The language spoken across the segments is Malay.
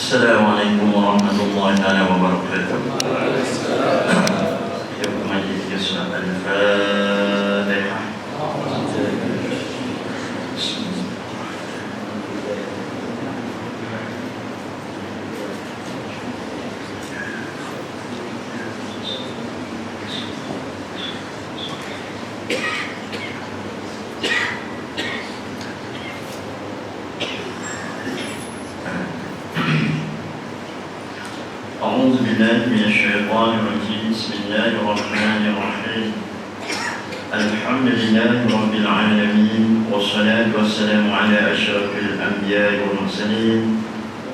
Assalamualaikum warahmatullahi wabarakatuh. Kita majlis surat Al-Fatihah. أعوذ بالله من الشيطان الرجيم. بسم الله الرحمن الرحيم. الحمد لله رب العالمين، والصلاة والسلام على أشرف الأنبياء والمرسلين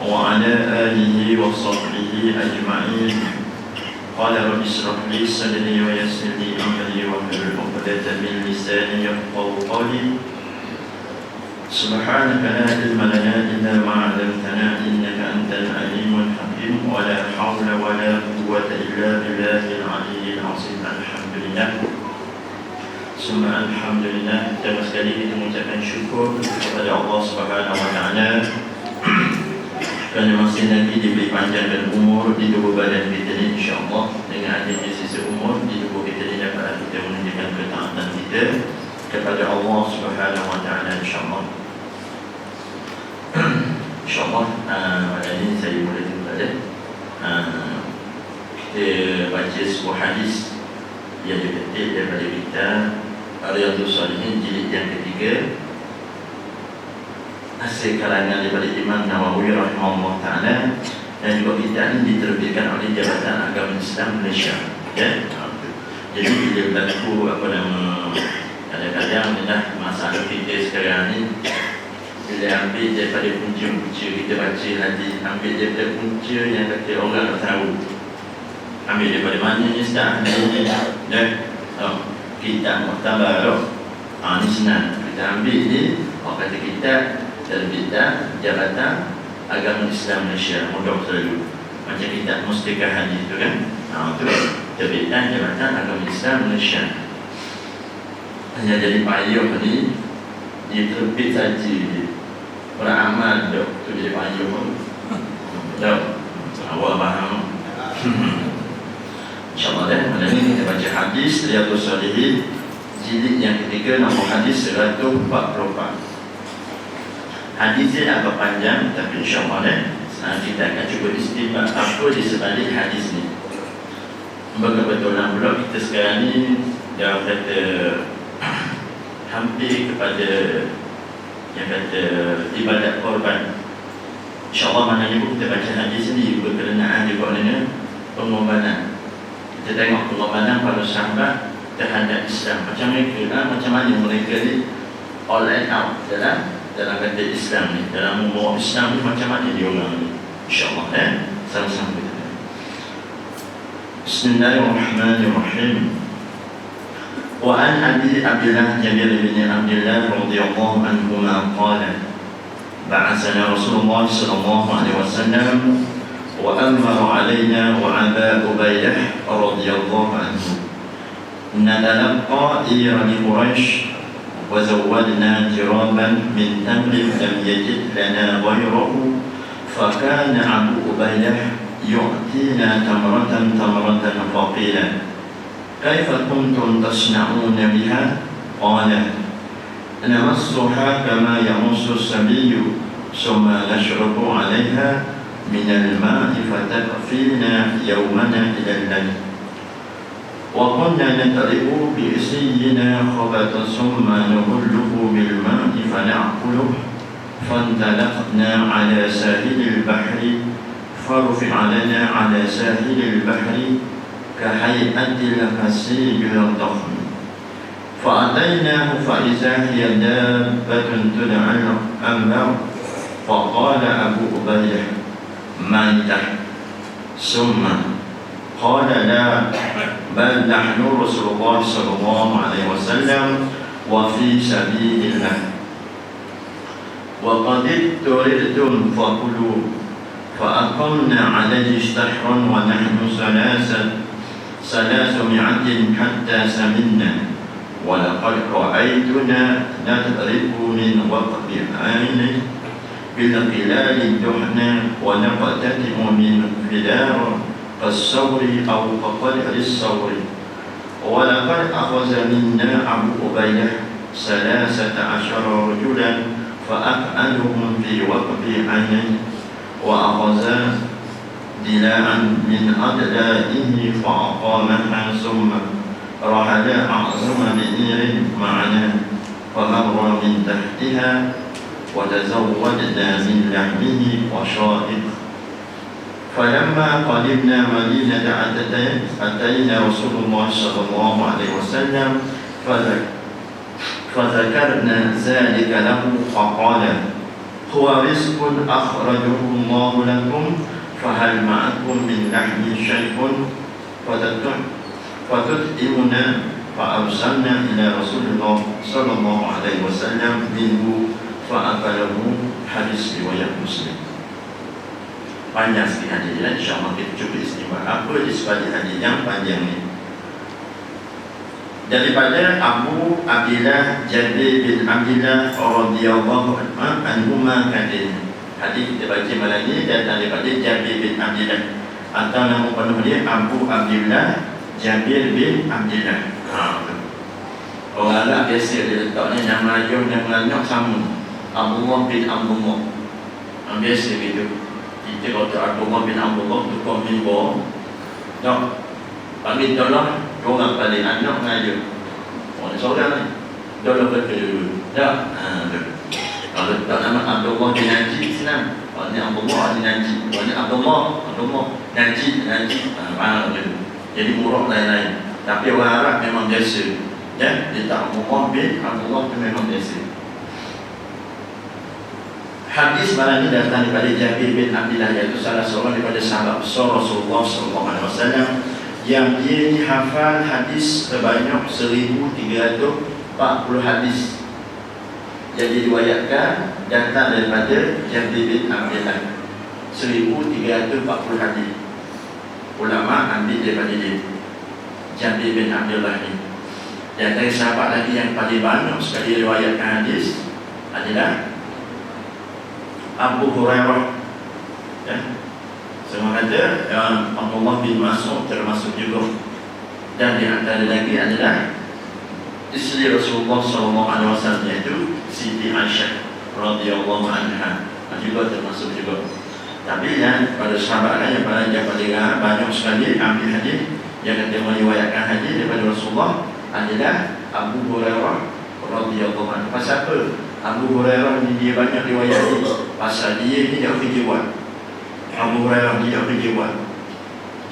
وعلى آله وصحبه أجمعين. قال رب اشرح لي صدري ويسر لي أمري واحلل عقدة من لساني يفقهوا قولي. سبحانك لا علم لنا إلا ما علمتنا إنك أنت العليم الحكيم ولا حول ولا قوة إلا بالله العلي العظيم. الحمد لله ثم الحمد لله. Pertama sekali kita mengucapkan syukur kepada Allah Subhanahu wa taala kerana masih lagi diberi panjangkan umur di tubuh badan kita ini, insya-Allah dengan adanya sisa umur di tubuh kita ini dapat kita menunjukkan ketaatan kita kepada Allah Subhanahu wa taala, insya-Allah. Insya-Allah pada ini saya boleh berada. Kita baca sebuah hadis yang dipetik daripada kitab Riyadhus Shalihin jilid yang ketiga, hasil karangan daripada Imam Nawawi rahimahullah taala, dan juga kitab ini diterbitkan oleh Jabatan Agama Islam Malaysia. Ya. Jadi dia berlaku kadang-kadang adalah masalah kita sekarang ni, bila ambil daripada punca-punca kita baca hadis, ambil daripada punca yang kata orang tak tahu, ambil daripada mana ni start ni dan kitab Muhtabar. Ni senang, kita ambil ni orang kata kitab terbitan Jabatan Agama Islam Malaysia, mudah selalu macam kitab Mustikah Hadis tu kan. Tu terbitan Jabatan Agama Islam Malaysia. Hanya jadi payung ni dia terbit saja je, orang amal dok tu jadi payung pun dok. Awak faham? InsyaAllah dah. Malam ni kita baca hadis Riyadhus Shalihin jilid yang ketiga, nombor hadis 144. Hadisnya agak panjang, tapi insyaAllah dah kita akan cuba istinbat apa di sebalik hadis ni. Kebetulan pula kita sekarang ni dia kata hampir kepada yang kata ibadat korban. InsyaAllah maknanya pun kita baca hadis ni berkenaan juga dengan pengorbanan. Kita tengok pengorbanan para sahabat terhadap Islam, macam mereka, macam mana mereka ni all out dalam kata Islam ni, dalam membawa Islam ni, macam mana dia orang ni. InsyaAllah sama-sama kita. Bismillahirrahmanirrahim. وعن أبي عبد الله جابر بن عبد الله رضي الله عنهما قال بعثنا رسول الله صلى الله عليه وسلم وأمر علينا وأبا عبيدة رضي الله عنه نتلقى إير لقريش وزودنا جرابا من تمر لم يجد لنا غيره فكان أبو عبيدة يعطينا تمرة فقيل كيف كنتم تصنعون بها؟ قال نمصها كما يمص الصبي ثم نشرب عليها من الماء فتكفينا يومنا إلى الليل وكنا نضرب بإصينا خبط ثم نبله بالماء فنأكله فانطلقنا على ساحل البحر فرفع لنا على ساحل البحر كهيئة الحسيب الضخم فأتيناه فإذا هي دابة تدعى الأنبار فقال أبو عبيدة ميتة ثم قال لا بل نحن رسول الله صلى الله عليه وسلم وفي سبيل الله وقد اضطررتم فكلوا فأقمنا عليه شهرا ونحن 300 حتى سمنا ولقد رأيتنا نضرب من وقت عينه بالقلال الدهن ونقتتم من فدار كالثور أو كقدر الثور. ولقد أخذ منا أبو عبيدة 13 رجلا فأقعدهم في وقف عينيه وأخذ دلاعا من أدلائه فأقامها ثم رحل أعظم بئر معنا فمر من تحتها وتزودنا من لحمه وشائق. فلما قدمنا مدينة أتينا رسول الله صلى الله عليه وسلم فذكرنا ذلك له فقال هو رزق أخرجه الله لكم فهل معكم من لحم شيء فتطعمنا. فأرسلنا إلى رسول الله صلى الله عليه وسلم منه فأكله. Hadis riwayat Muslim. Panjang sikit hadis, insyaAllah kita cuba istimewa. Apa disebabkan hadis yang panjang ni? Daripada Abu Abdillah Jabir bin Abdillah radhiyallahu anhuma katanya. Hadis kita baca malam ni datang daripada Jabir bin Abdillah, atau nama penuh dia Abu Abdillah Jabir bin Abdillah. Orang Arab biasa dia letaknya nama ayah dan nama sama. Abdullah bin Abdullah. Biasa gitu. Kita kalau tak Abdullah bin Abdullah tu kau bin Bo. Tak. Panggil tolong orang paling anak ngaji. Orang seorang ni. Tolong betul dulu. Tak. Kalau tak nama Abdullah bin Najib senang. Kalau ni Abdullah bin Najib. Kalau ni Abdullah Najib. Jadi murah lain-lain. Tapi orang Arab memang biasa. Ya, dia tak Abdullah bin Abdullah tu memang biasa. Hadis malam ini datang daripada Jabir bin Abdillah, iaitu salah seorang daripada sahabat besar Rasulullah SAW, yang dia dihafal hadis sebanyak 1340 hadis yang diriwayatkan datang daripada Jabir bin Abdillah. 1340 hadis ulama ambil daripada dia, Jabir bin Abdillah ni. Dan dari sahabat lagi yang paling banyak sekali riwayatkan hadis adalah Abu Hurairah. Ya. Semua kata Abdullah bin Mas'ud termasuk juga. Dan di antara lagi adalah isteri Rasulullah SAW, iaitu Siti Aisyah radhiyallahu anha, juga termasuk juga. Tapi yang pada sahabat lain yang paling banyak sekali ambil hadis yang kata meriwayatkan hadis daripada Rasulullah adalah Abu Hurairah radhiyallahu anhu. Pasal apa? Abu Hurairah ni dia banyak riwayat ni. Pasal dia ni kerja buat. Abu Hurairah ni kerja buat.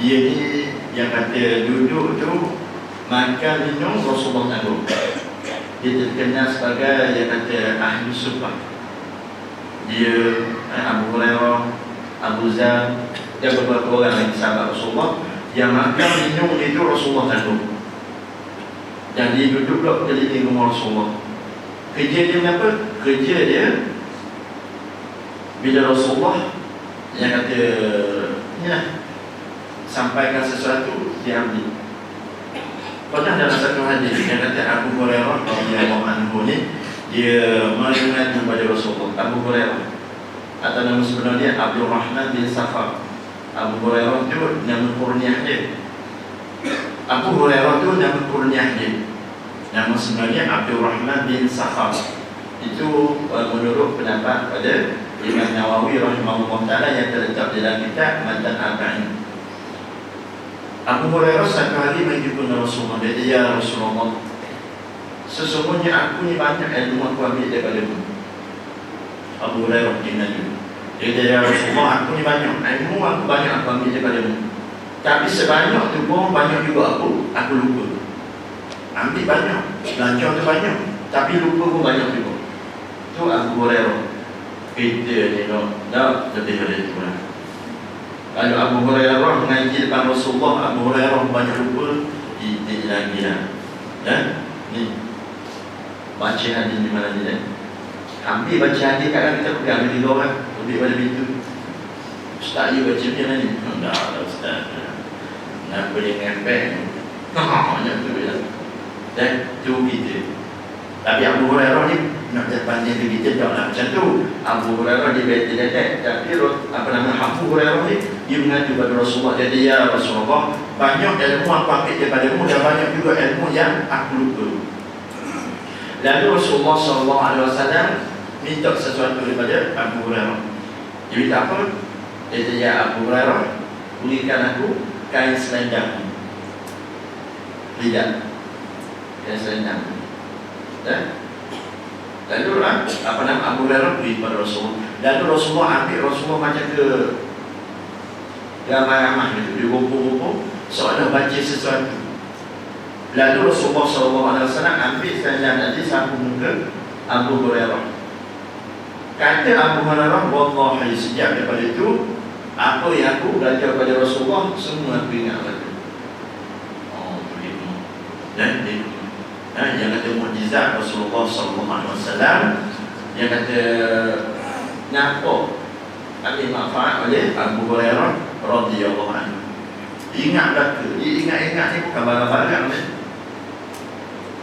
Dia ni yang kata duduk tu makan minum Rasulullah tangguh. Dia terkenal sebagai yang kata ahli sunnah. Dia Abu Hurairah, Abu Zar dan beberapa orang lagi sahabat Rasulullah yang makan minum itu Rasulullah tangguh. Dan dia duduk pula keliling rumah Rasulullah. Kerja dia apa? Kerja dia bila Rasulullah yang kata inilah sampaikan sesuatu, dia ambil. Pernah dalam satu hadis yang kata Abu Hurairah radhiyallahu anhu ni dia mengingat kepada Rasulullah. Abu Hurairah atau nama sebenar dia Abdul Rahman bin Safar. Abu Hurairah tu nama kurniah dia. Abu Hurairah tu nama kurniah dia. Nama sebenarnya Abdul Rahman bin Safar. Itu menurut pendapat pada Imam Nawawi rahimahullah ta'ala yang terletak dalam kitab Matan Arba'in. Abu Hurairah satu hari menjumpai Rasulullah. Dia kata, ya Rasulullah, sesungguhnya aku ni banyak ilmu aku ambil daripada-Mu. Abu Hurairah dia kata, ya Rasulullah, aku ni banyak ilmu aku banyak aku ambil daripada-Mu. Tapi sebanyak tu pun banyak juga aku lupa. Ambil banyak, belajar tu banyak, tapi lupa pun banyak juga. Tu Abu Hurairah. Kita ni tak lebih dari itu lah. Kalau Abu Hurairah mengaji depan Rasulullah, Abu Hurairah banyak lupa, kita lagi lah. Dan ni baca hadis di mana ni. Ambil baca hadis kadang kita pegang di orang, lebih pada pintu. Ustaz you baca macam mana ni? Tak lah Ustaz. Nak boleh ngepek. Macam tu lah. Dan tu kita. Tapi Abu Hurairah ni nak banding pergi tidak lah macam tu. Abu Hurairah dia bete-bete, tapi Abu Hurairah ni dia mengadu pada Rasulullah, jadi ya Rasulullah, banyak ilmu aku ambil daripada-Mu dan banyak juga ilmu yang aku lupa. Lalu Rasulullah SAW minta sesuatu daripada Abu Hurairah. Dia minta apa? Dia kata, ya Abu Hurairah, berikan aku kain selendang. Tidak, kain selendang. Lalu Abu Hurairah beri pada Rasulullah. Lalu Rasulullah ambil, Rasulullah macam ke ramai-ramai gitu, dia rumput-rumput seolah baca sesuatu. Lalu Rasulullah SAW ambil selendang tadi sambung ke Abu Hurairah. Kata Abu Hurairah, wallahi sejak daripada itu apa yang aku belajar pada Rasulullah semua aku ingat lagi. Oh, begitu. Dan yang kata mukjizat Rasulullah SAW, yang kata nampak ambil manfaat oleh Abu Hurairah radhiyallahu anhu. Ingat belaka, ingat ni bukan barang-barang ni.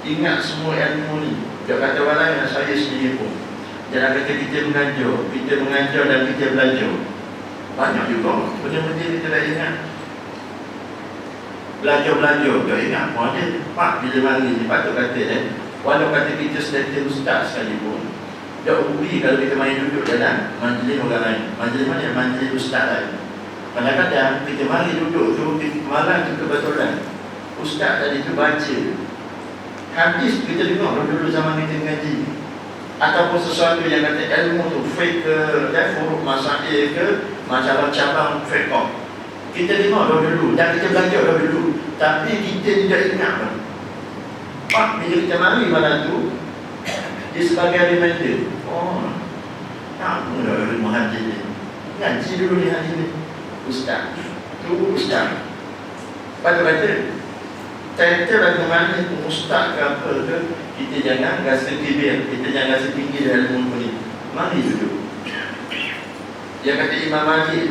Ingat semua ilmu ni. Dia kata orang lain, saya sendiri pun. Jangan kata kita mengajar dan kita belajar. Banyak juga benda-benda kita dah ingat. Belajar-belajar, dia ingat pun ada. Pak, bila mari ni patut kata walau kata kita sedang ustaz sekalipun, dia ubi kalau kita main duduk dalam majlis orang lain. Majlis mana? Majlis ustaz lain. Kadang-kadang kita mari duduk tu, malam tu kebetulan ustaz tadi tu baca hadis kita dengar dulu zaman kita mengaji, ataupun sesuatu yang kata ilmu tu fiqh ke, furuk masail ke, masalah cabang fiqh, kita dengar dulu dan kita belajar dulu, tapi kita tidak ingat pun. Pak, bila kita mari malam tu, dia sebagai reminder. Oh, tak dah ilmu hadis ni, ngaji dulu ni hadis ni. Ustaz, tu ustaz. Baca-baca. Title lagu mana tu ustaz ke apa ke, kita jangan rasa kibir, kita jangan rasa tinggi dalam ilmu ni. Mari duduk. Dia kata Imam Malik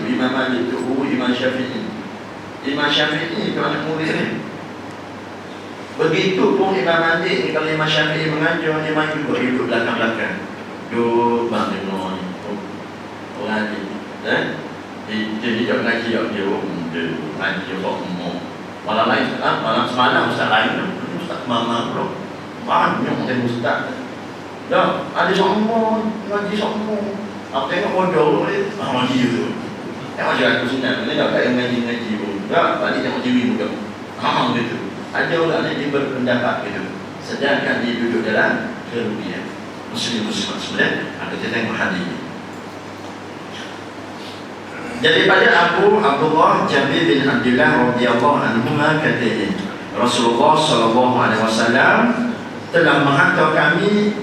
tu Imam Syafi'i. Imam Syafi'i tu anak murid ni. Begitu pun Imam Malik ni, kalau Imam Syafi'i mengajar, dia main juga duduk belakang-belakang. Duduk bang dengar ni. Orang ni. Dia tak ngaji dia ngaji kok umum. Malam lain, malam semalam ustaz lain, ustaz mama pula. Banyak yang ustaz. Dah, ada semua ngaji semua. Aku tengok bodoh dia, ngaji tu. Tengok je aku sunat, ni dah tak ngaji pun. Dah, balik tengok TV juga. Gitu. Ada orang ni dia berpendapat gitu. Sedangkan dia duduk dalam kerugian. Muslim-muslimat sebenarnya, kita tengok hadis ni. Jadi pada Abdullah Jabir bin Abdullah radhiyallahu anhu katanya, Rasulullah SAW telah menghantar kami,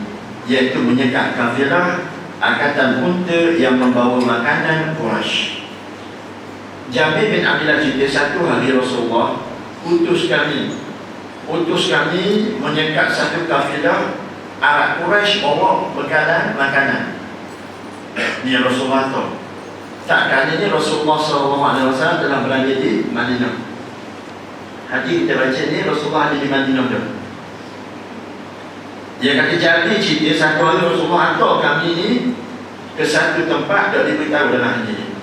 iaitu menyekat kafilah angkatan unta yang membawa makanan Quraisy. Jabir bin Abdullah cerita, satu hari Rasulullah utus kami menyekat satu kafilah Arab Quraisy bawa bekalan makanan. Ni Rasulullah tahu. Tak katanya Rasulullah SAW telah berada di Madinah. Hadis kita baca ni Rasulullah ada di Madinah tu. Dia kata jadi cerita satu hari Rasulullah hantar kami ni ke satu tempat, tak diberitahu dalam hadis ni.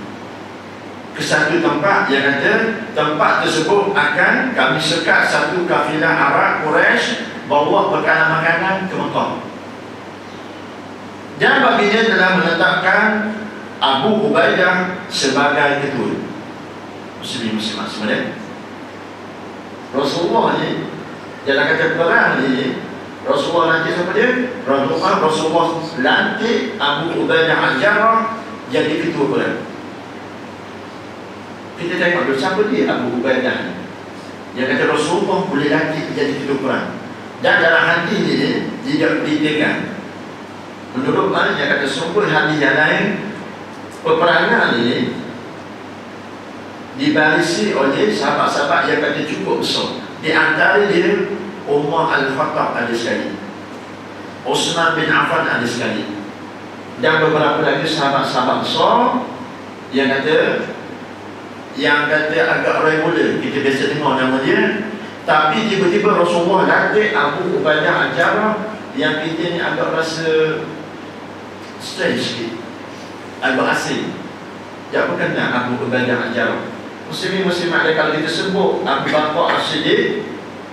Ke satu tempat, dia kata tempat tersebut akan kami sekat satu kafilah Arab Quraisy bawa bekalan makanan ke Mekah. Dan baginda telah menetapkan Abu Ubaidah sebagai ketua. Muslimat sebenarnya Rasulullah ni, dalam kata perang ni, Rasulullah lantik siapa dia? Rasulullah lantik Abu Ubaidah Al-Jarrah jadi ketua perang. Kita tengok dulu siapa dia Abu Ubaidah ni. Dia kata Rasulullah boleh lantik jadi ketua perang. Dan dalam hadis ni tidak didetailkan. Menurut mana dia kata sumber hadis yang lain, peperangan ini dibarisi oleh sahabat-sahabat yang kata cukup besar. Di antara dia Umar Al-Khattab ada sekali, Utsman bin Affan ada sekali, dan beberapa lagi sahabat-sahabat besar yang kata agak regular, kita biasa dengar nama dia. Tapi tiba-tiba Rasulullah lantik Abu Ubaidah Al-Jarrah yang kita ni agak rasa strange sikit, agak asing. Tak berkenal Abu Ubaidah Al-Jarrah. Muslimin-muslimat dia kalau kita sebut Abu Bakar As-Siddiq,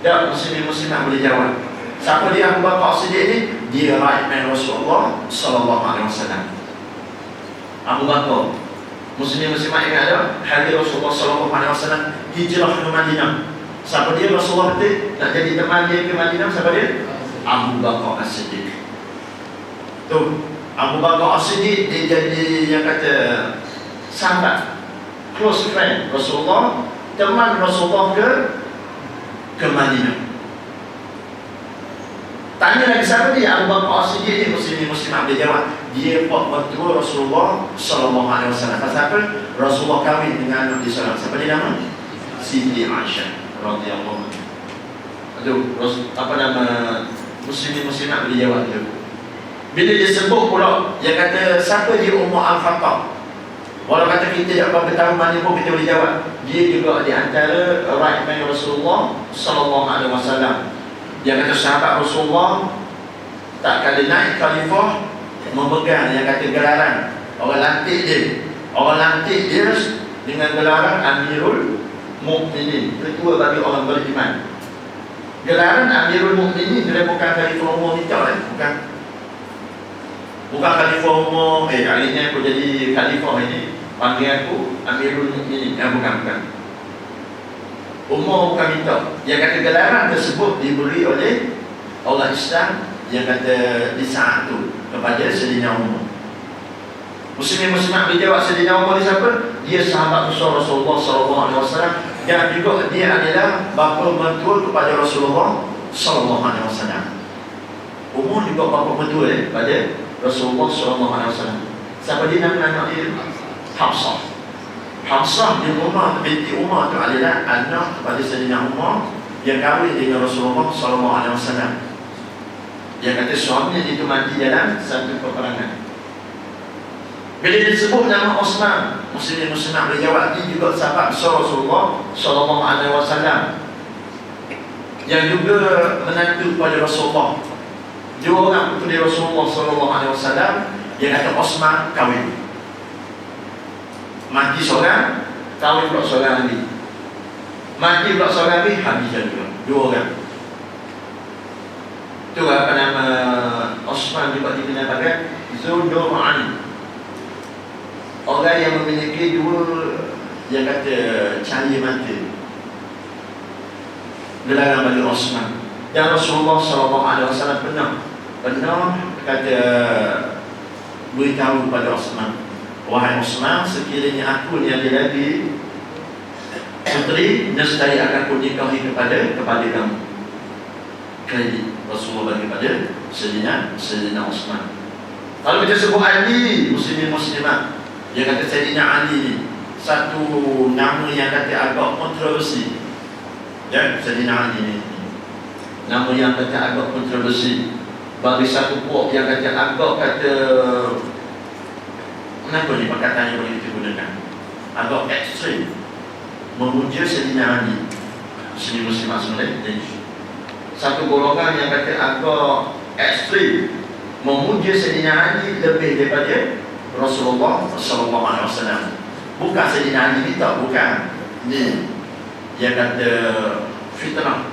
tak muslimin-muslimat boleh jawab. Siapa dia Abu Bakar As-Siddiq ni? Dia right man Rasulullah sallallahu alaihi wasallam. Abu Bakar, muslimin-muslimat ingat ada hari Rasulullah sallallahu alaihi wasallam hijrah ke Madinah. Siapa dia? Rasulullah betul nak jadi teman dia ke Madinah. Siapa dia? Abu Bakar As-Siddiq. Tu Abu Bakar As-Siddiq dia jadi yang kata sahabat, close friend Rasulullah, teman Rasulullah ke Madinah. Tanya lagi siapa dia? Abu Bakar As-Siddiq ni muslimin-muslimat dia jawab, dia pak betul Rasulullah sallallahu alaihi wasallam. Pasal apa? Rasulullah kahwin dengan anak dia seorang. Siapa dia nama? Siti Aisyah radhiyallahu anha. Aduh, apa nama, muslimin-muslimat boleh jawab tu. Bila dia sebut pula, dia kata siapa dia Umar Al-Khattab. Walau kata kita tak berapa tahun mana pun kita boleh jawab. Dia juga di antara right man Rasulullah sallallahu alaihi wasallam. Dia kata sahabat Rasulullah tak kala naik khalifah memegang yang kata gelaran. Orang lantik dia dengan gelaran Amirul Mukminin, ketua bagi orang beriman. Gelaran Amirul Mukminin dia bukan khalifah umum ni, tak bukan. Bukan khalifah umum, hari ni aku jadi khalifah ini, panggil aku Amirul Mukminin. Bukan. Umur bukan minta. Yang kata gelaran tersebut diberi oleh orang Islam yang kata di saat itu kepada Sayyidina Umar. Muslimin-muslimat dijawab Sayyidina Umar ni siapa? Dia sahabat Rasulullah sallallahu alaihi wasallam dan juga dia adalah bapa mentua kepada Rasulullah sallallahu alaihi wasallam. Umar juga bapa mentua pada Rasulullah sallallahu alaihi wasallam. Siapa dia nama anak dia? Hafsah. Hafsah bin Umar binti Umar itu adalah anak kepada Sayyidina Umar yang kahwin dengan Rasulullah sallallahu alaihi wasallam. Dia kata suaminya itu mati dalam satu peperangan. Bila disebut nama Osman, muslimin-muslimat boleh jawab, dia juga sahabat besar Rasulullah sallallahu alaihi wasallam yang juga menantu kepada Rasulullah. Dua orang puteri Rasulullah sallallahu alaihi wasallam yang kata Osman kahwin. Mati seorang, kahwin pula seorang lagi. Mati pula seorang lagi, habis juga. Dua orang. Itu apa nama Osman juga dikenal pakai Zul-Dur'an. Orang yang memiliki dua yang kata cahaya mata. Gelaran bagi Osman. Dan Rasulullah SAW pernah kata beritahu kepada Osman, wahai Osman, sekiranya aku ni ada lagi puteri, nescaya akan ku nikahi kepada kamu. Kredit Rasulullah bagi kepada Sayyidina Osman. Kalau kita sebut Ali, muslimin-muslimat, dia kata Sayyidina Ali ni satu nama yang kata agak kontroversi. Ya, Sayyidina Ali ni nama yang kata agak kontroversi bagi satu puak yang kata agak kata, kenapa ni perkataan yang boleh kita gunakan, agak ekstrim, memuja Sayyidina Ali. Muslim-muslimat sebenarnya satu golongan yang kata agak ekstrim memuja Sayyidina Ali lebih daripada Rasulullah sallallahu alaihi wasallam. Bukan Sayyidina Ali minta, bukan. Ni yang kata fitnah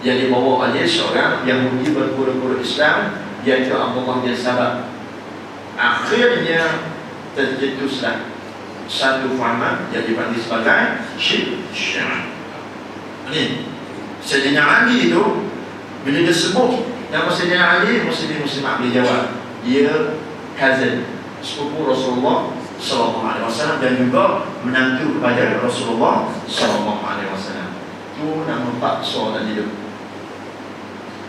yang dibawa oleh seorang Yahudi berpura-pura Islam, iaitu Abdullah bin Sabah. Akhirnya tercetuslah satu fahaman yang dipanggil sebagai Syiah. Ini Sayyidina Ali itu bila disebut nama Sayyidina Ali, muslim-muslimat boleh jawab dia cousin, sepupu Rasulullah sallallahu alaihi wasallam dan juga menantu kepada Rasulullah sallallahu alaihi wasallam. Itu nama paksa dan hidup.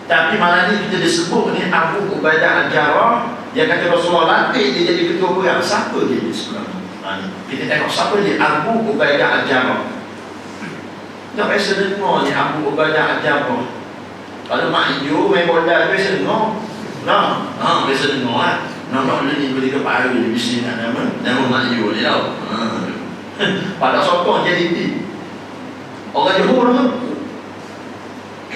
Tapi malah ni kita disebut ni Abu Ubaidah Al-Jarrah yang kata Rasulullah lantik dia jadi ketua perang. Siapa dia ni sebenarnya? Kita tengok siapa dia, Abu Ubaidah Al-Jarrah. Tak biasa dengar ni Abu Ubaidah Al-Jarrah. Kalau mak hijau main bola biasa dengar. Biasa dengar lah. Nampak ni boleh kepala dia bising nak nama mak hijau ni tau. Pada sokong jadi orang Johor tu.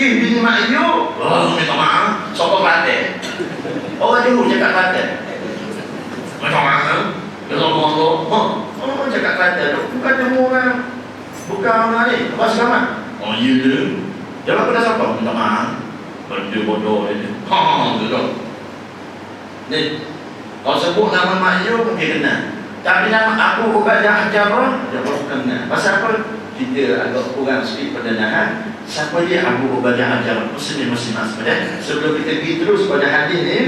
bini mak you. Oh, minta maaf. Sokong Kelantan. Orang Johor cakap Kelantan. Minta maaf. Dia ngomong, oh, cakap Kelantan. Bukan Johor orang. Bukan orang ni. Apa selamat? Oh, iya dia. Jawab pada siapa? Minta maaf. Benda bodoh dia. Betul. Ni, kau sebut nama mak you pun dia kenal. Tapi nama Abu Ubaidah Al-Jarrah dia baru kenal. Pasal apa? Kita agak kurang sikit pendedahan. Siapa dia Abu Ubaidah Al-Jarrah? Muslim-muslim sebenarnya. Sebelum kita pergi terus pada hadis ni,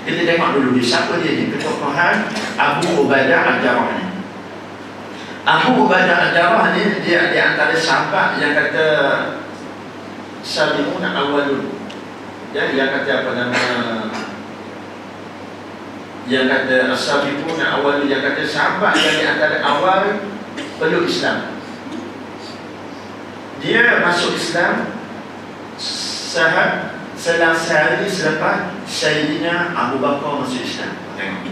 kita tengok dulu siapa dia ni ketokohan Abu Ubaidah Al-Jarrah ni. Abu Ubaidah Al-Jarrah ni dia di antara sahabat yang kata sabiqun awwalun. Ya, yang kata apa nama, yang kata as-sabiqun awwalun, yang kata sahabat yang di antara awal peluk Islam. Dia masuk Islam selang sehari selepas Sayyidina Abu Bakar masuk Islam. Tengok,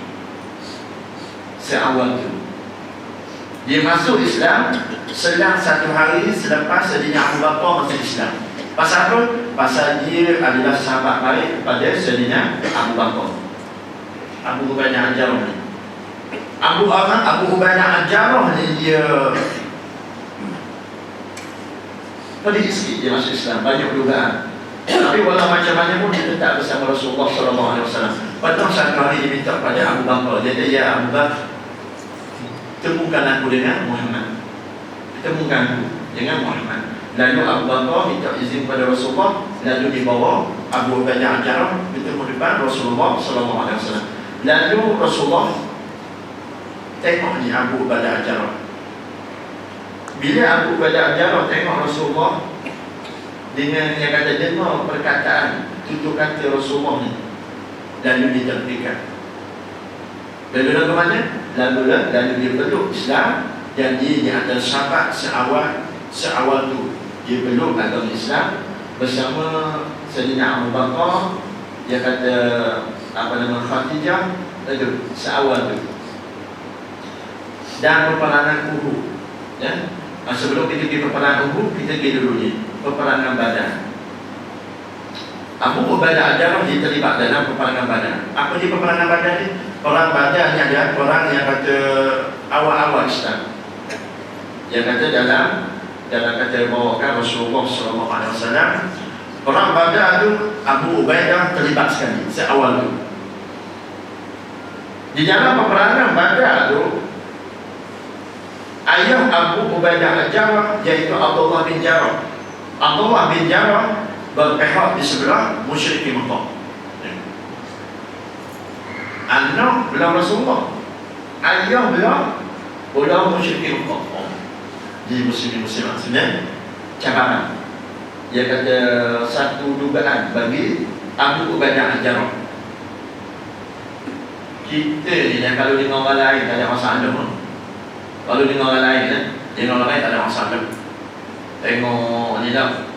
seawal tu dia masuk Islam selang satu hari selepas Sayyidina Abu Bakar masuk Islam. Pasal apa? Pasal dia adalah sahabat baik kepada Sayyidina Abu Bakar. Abu Ubaidah Al-Jarrah ni, Abu Ubaidah Al-Jarrah ni dia pedih sikit dia masuk Islam, banyak dugaan. Tapi walau macam mana pun dia tetap bersama Rasulullah SAW. Pada satu hari dia minta pada Abu Bakar, dia kata, ya Abu Bakar, temukan aku dengan Muhammad. Temukan aku dengan Muhammad. Lalu Abu Bakar minta izin pada Rasulullah, lalu dibawa Abu Ubaidah Al-Jarrah bertemu depan Rasulullah SAW. Lalu Rasulullah tengok ni Abu Ubaidah Al-Jarrah. Bila Abu Ubaidah Al-Jarrah tengok Rasulullah dengan yang kata dengar perkataan tutur kata Rasulullah ni, lalu dia terpikat. Lalu ke mana? Lalu dia peluk Islam, dan dia di antara sahabat seawal tu dia peluk agama Islam bersama Sayyidina Abu Bakar, dia kata apa nama, Khadijah, itu seawal tu. Dan peperangan Uhud, ya. Sebelum kita pergi peperangan Uhud, kita pergi dulu ni peperangan Badar. Abu Ubaidah Al-Jarrah dia terlibat dalam peperangan Badar. Apa dia peperangan Badar ni? Perang Badar ni ada orang yang kata awal-awal Islam, yang kata dalam kata bawakan Rasulullah SAW. Perang Badar tu Abu Ubaidah terlibat sekali seawal tu. Di dalam peperangan Badar tu, ayah Abu Ubaidah Al-Jarrah iaitu Abdullah bin Jarrah. Abdullah bin Jarrah berpihak di sebelah musyrikin Mekah. Anak belah Rasulullah, ayah belah musyrikin Mekah. Di muslim-muslimat sebenarnya cabaran. Dia kata satu dugaan bagi Abu Ubaidah Al-Jarrah. Kita ni kalau dengan orang lain tak ada masalah pun. Kalau dengan orang lain dengan orang lain tak ada masalah. Tengok ni dah,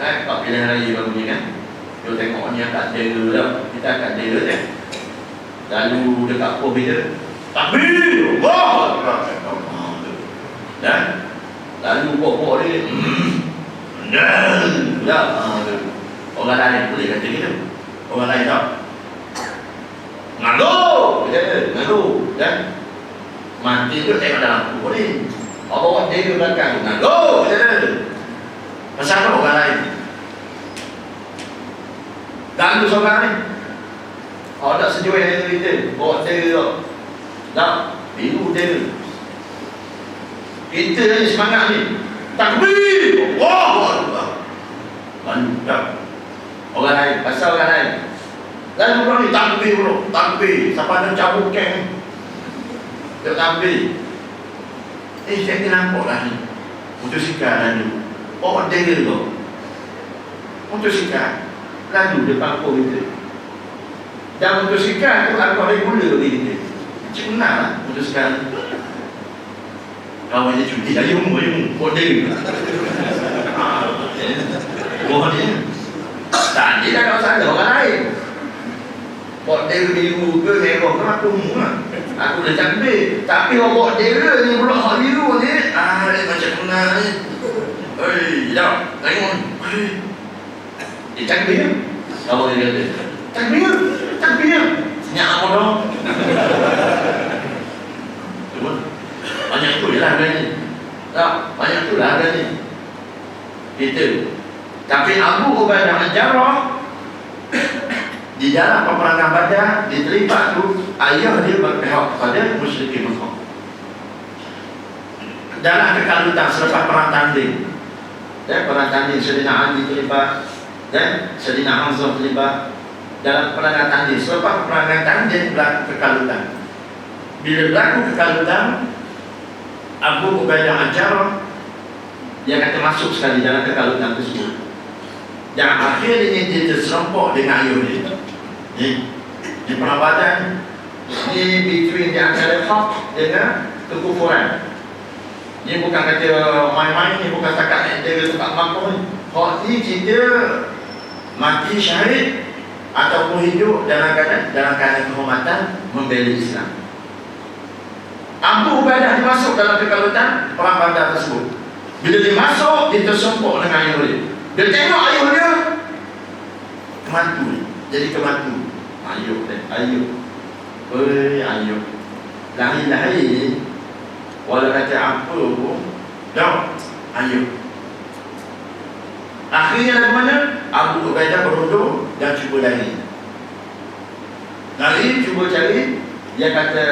tak pilihan raya baru ni kan. Dia tengok ni tak ada dah, kita akan ada dah. Lalu dekat pun bila takbir, Allah, dan lalu buat dia dah, orang lain boleh kata gitu. Orang lain tak ngalu, dan mati tu tengok dalam kubur ni. Orang dia ke belakang ngalu, pasal apa orang lain ganggu seorang ni. Tak sejuk yang kita bawa dia tak biru dia. Kita ni semangat ni takbir, Allah, lalu tak orang lain, pasal orang lain. Lalu orang ni takbir bro, takbir. Siapa nak cabut keng dia takbir. Saya nampak lah ni motosikal lalu orang dia tu motosikal lalu depan pun kita. Dan motosikal tu alkohol regular bagi kita. Macam mana lah motosikal tu. Kawan dia cuti dah yung model. Model tak dia dah kawasan ada orang lain. Model biru ke merah ke aku lah. Aku dah cantik. Tapi orang model ni pula hak biru ni dia macam mana ni. Hei, jap, tengok. Takbir. Kalau dia kata, takbir, takbir. Senyap apa dong? Cuma, banyak tu je lah adanya. Tak, banyak tu lah adanya. Kita. Tapi Abu Ubaidah Al-Jarrah di dalam peperangan Badar, di terlibat tu ayah dia berpihak kepada musyrikin Mekah. Dalam kekalutan selepas perang tanding, perang tanding Sayyidina Ali terlibat dan Sayyidina Hamzah terlibat dalam peperangan tanding. Selepas peperangan tanding berlaku kekalutan. Bila berlaku kekalutan, Abu Ubaidah Al-Jarrah dia kata masuk sekali dalam kekalutan tersebut. Dan akhirnya dia terserempok dengan ayah dia. Di perang Badar ni between di antara hak dengan kekufuran. Ni bukan kata main-main, ni bukan setakat nak jaga tempat makam ni. Hak ni kita mati syahid ataupun hidup dalam keadaan kehormatan membela Islam. Abu Ubaidah dimasuk dalam kekalutan perang Badar tersebut. Bila dia masuk, dia tersempuk dengan ayah dia. Dia tengok ayah dia kematu, jadi kematu. Ayuh, ayuh, lahir-lahir walau kata apa pun, dah, ayuh. Akhirnya lagu mana? Abu Ubaidah berhudung dan cuba lari. Lari, cuba cari. Dia kata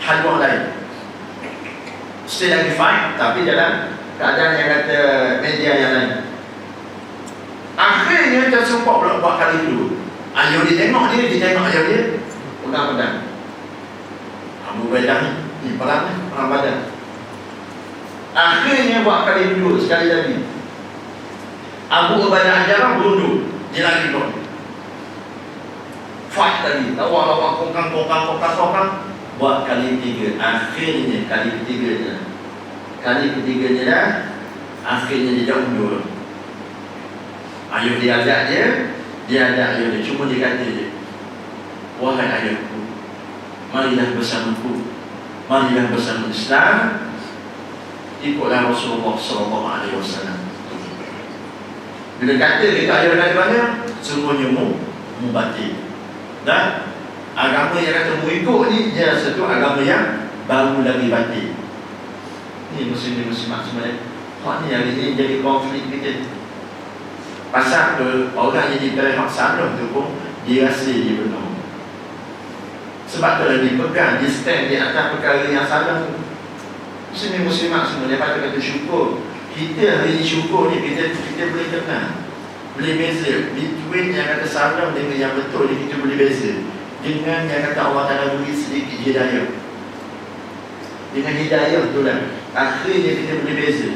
haluan lain. Still lagi fight, tapi dalam keadaan yang kata media yang lain. Akhirnya tersempok pula buat kali kedua. Ayah dia tengok dia tengok ayah dia pegang pedang. Abu Ubaidah ni perang Badar. Akhirnya buat kali kedua, sekali lagi Abu Ubaidah Al-Jarrah berundur. Dia lagi buat fight lagi, lawan kongkang. Buat kali ketiga. Akhirnya kali ketiganya dah. Akhirnya dia undur. Ayah dia ajak dia ajak ayah dia. Cuma dia kata je, wahai ayahku, marilah bersamaku, marilah bersama Islam, ikutlah Rasulullah SAW. Bila kata dekat ayah dari mana, semuanya mubatil. Dan agama yang kata mengikut ni, dia satu agama yang baru lagi batil. Ni muslim-muslimat sebenarnya. Hak ni hari ni jadi konflik kita. Pasal apa? Orang yang diberi hak salah tu pun dia rasa dia benar. Sebab kalau dipegang, dia stand di atas perkara yang salah tu. Muslim-muslimat semua, dia patut kata syukur. Kita hari ni syukur ni, kita boleh kenal, boleh beza between yang kata salah dengan yang betul ni. Kita boleh beza dengan yang kata Allah Ta'ala beri sedikit hidayah. Dengan hidayah tu lah, akhirnya kita boleh beza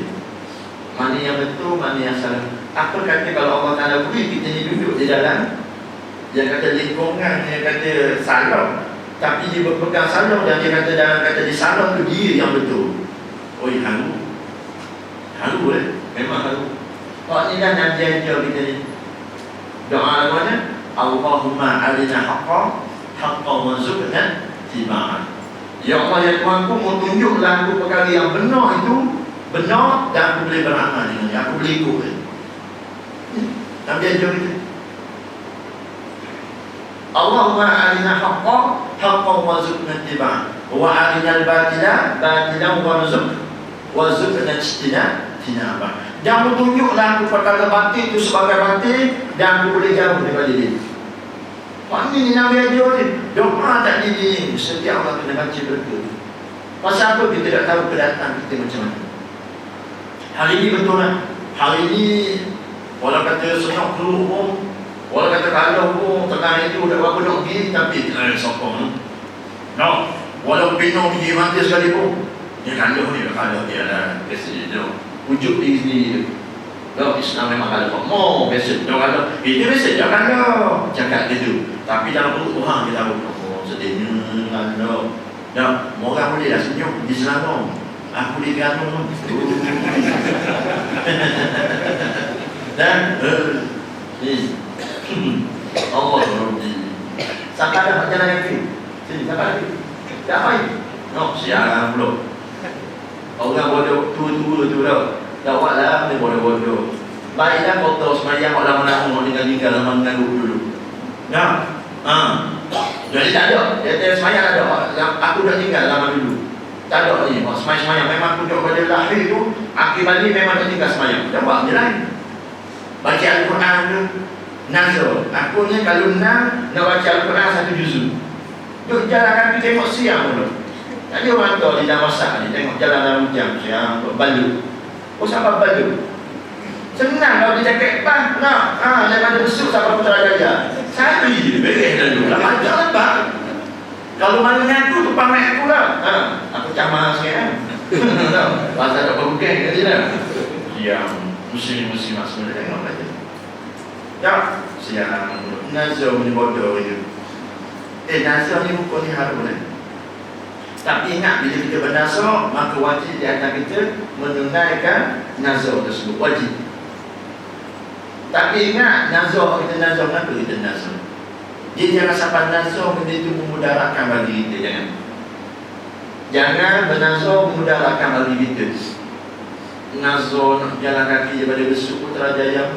mana yang betul, mana yang salah. Apa kata kalau Allah Ta'ala beri kita ni duduk di dalam yang kata lingkungan yang kata salah, tapi dia berpegang salah, dan dia kata dalam kata dia salah tu dia yang betul. Oi, haru memang haru. Kau ni dah Nabi ajar kita ni. Doa mana? Allahumma arina haqqa warzuqna tiba'ah. Ya Allah, ya Tuhanku, mau tunjuklah aku perkara yang benar itu benar, dan aku boleh beramal dengannya, aku boleh ikut. Nabi ajar kita. Allahumma arina haqqa warzuqna tiba'ah, wa arina al-batila warzuqna ijtinabah. Jangan tunjuklah aku perkara batil itu sebagai batil, dan aku boleh jauh daripada dia. Pak ni Nabi ajar ni. Doa tak diri setiap orang kena baca berdoa. Pasal apa? Kita tak tahu kedatangan kita macam mana. Hari ini betul lah. Hari ini walau kata senang keluar pun, walau kata kalau pun tengah itu dah berapa nak pergi, tapi sokong. No, walau pinong pergi mati sekali pun, dia kalau dia lah biasa dia wujud diri sendiri. Kalau Islam memang kalau mau biasa dia kalau itu biasa dia kalau cakap gitu. Tapi dalam perut Tuhan kita tahu, sedihnya kalau dah orang boleh dah senyum di Selangor, aku di Gantung dan Allah Rabbi sampai dah jalan lagi sini, sampai lagi tak baik no, siaran pula orang bodoh tua-tua tu dah buatlah ni bodoh-bodoh Baiklah kotor semayang lama-lama tinggal lama mengganggu dulu. Nah, jadi tak ada. Dia semayang ada. Aku dah tinggal lama dulu. Tak ada ni. Semayang memang aku duduk pada lahir tu. Akibat ni memang dah tinggal semayang. Dah buat je lain. Baca Al-Quran tu nazar. Aku ni kalau nak baca Al-Quran satu juzuk. Duduk jalan kaki tengok siang dulu. Tak ada orang tua di dalam masak ni. Tengok jalan dalam jam siang balut. Oh siapa balut? Senang kalau dia cakap nak daripada besuk sampai Putrajaya. Satu je beres dulu. Lama ajar apa? Kalau mana aku tu pamer aku lah. Aku camar sikit kan. Pasal tak berbukan ke dia. Yang muslim-muslim sebenarnya tengok aja. Ya, siang nazar ni bodoh je. Nazar ni bukan ni harum kan. Tapi ingat bila kita bernazar, maka wajib di atas kita menunaikan nazar tersebut. Wajib. Tapi ingat, nazar kenapa kita nazar? Dia jangan sampai nazar benda itu memudaratkan bagi kita. Jangan bernazar memudaratkan bagi kita. Nazar nak jalan kaki daripada besuk Putrajaya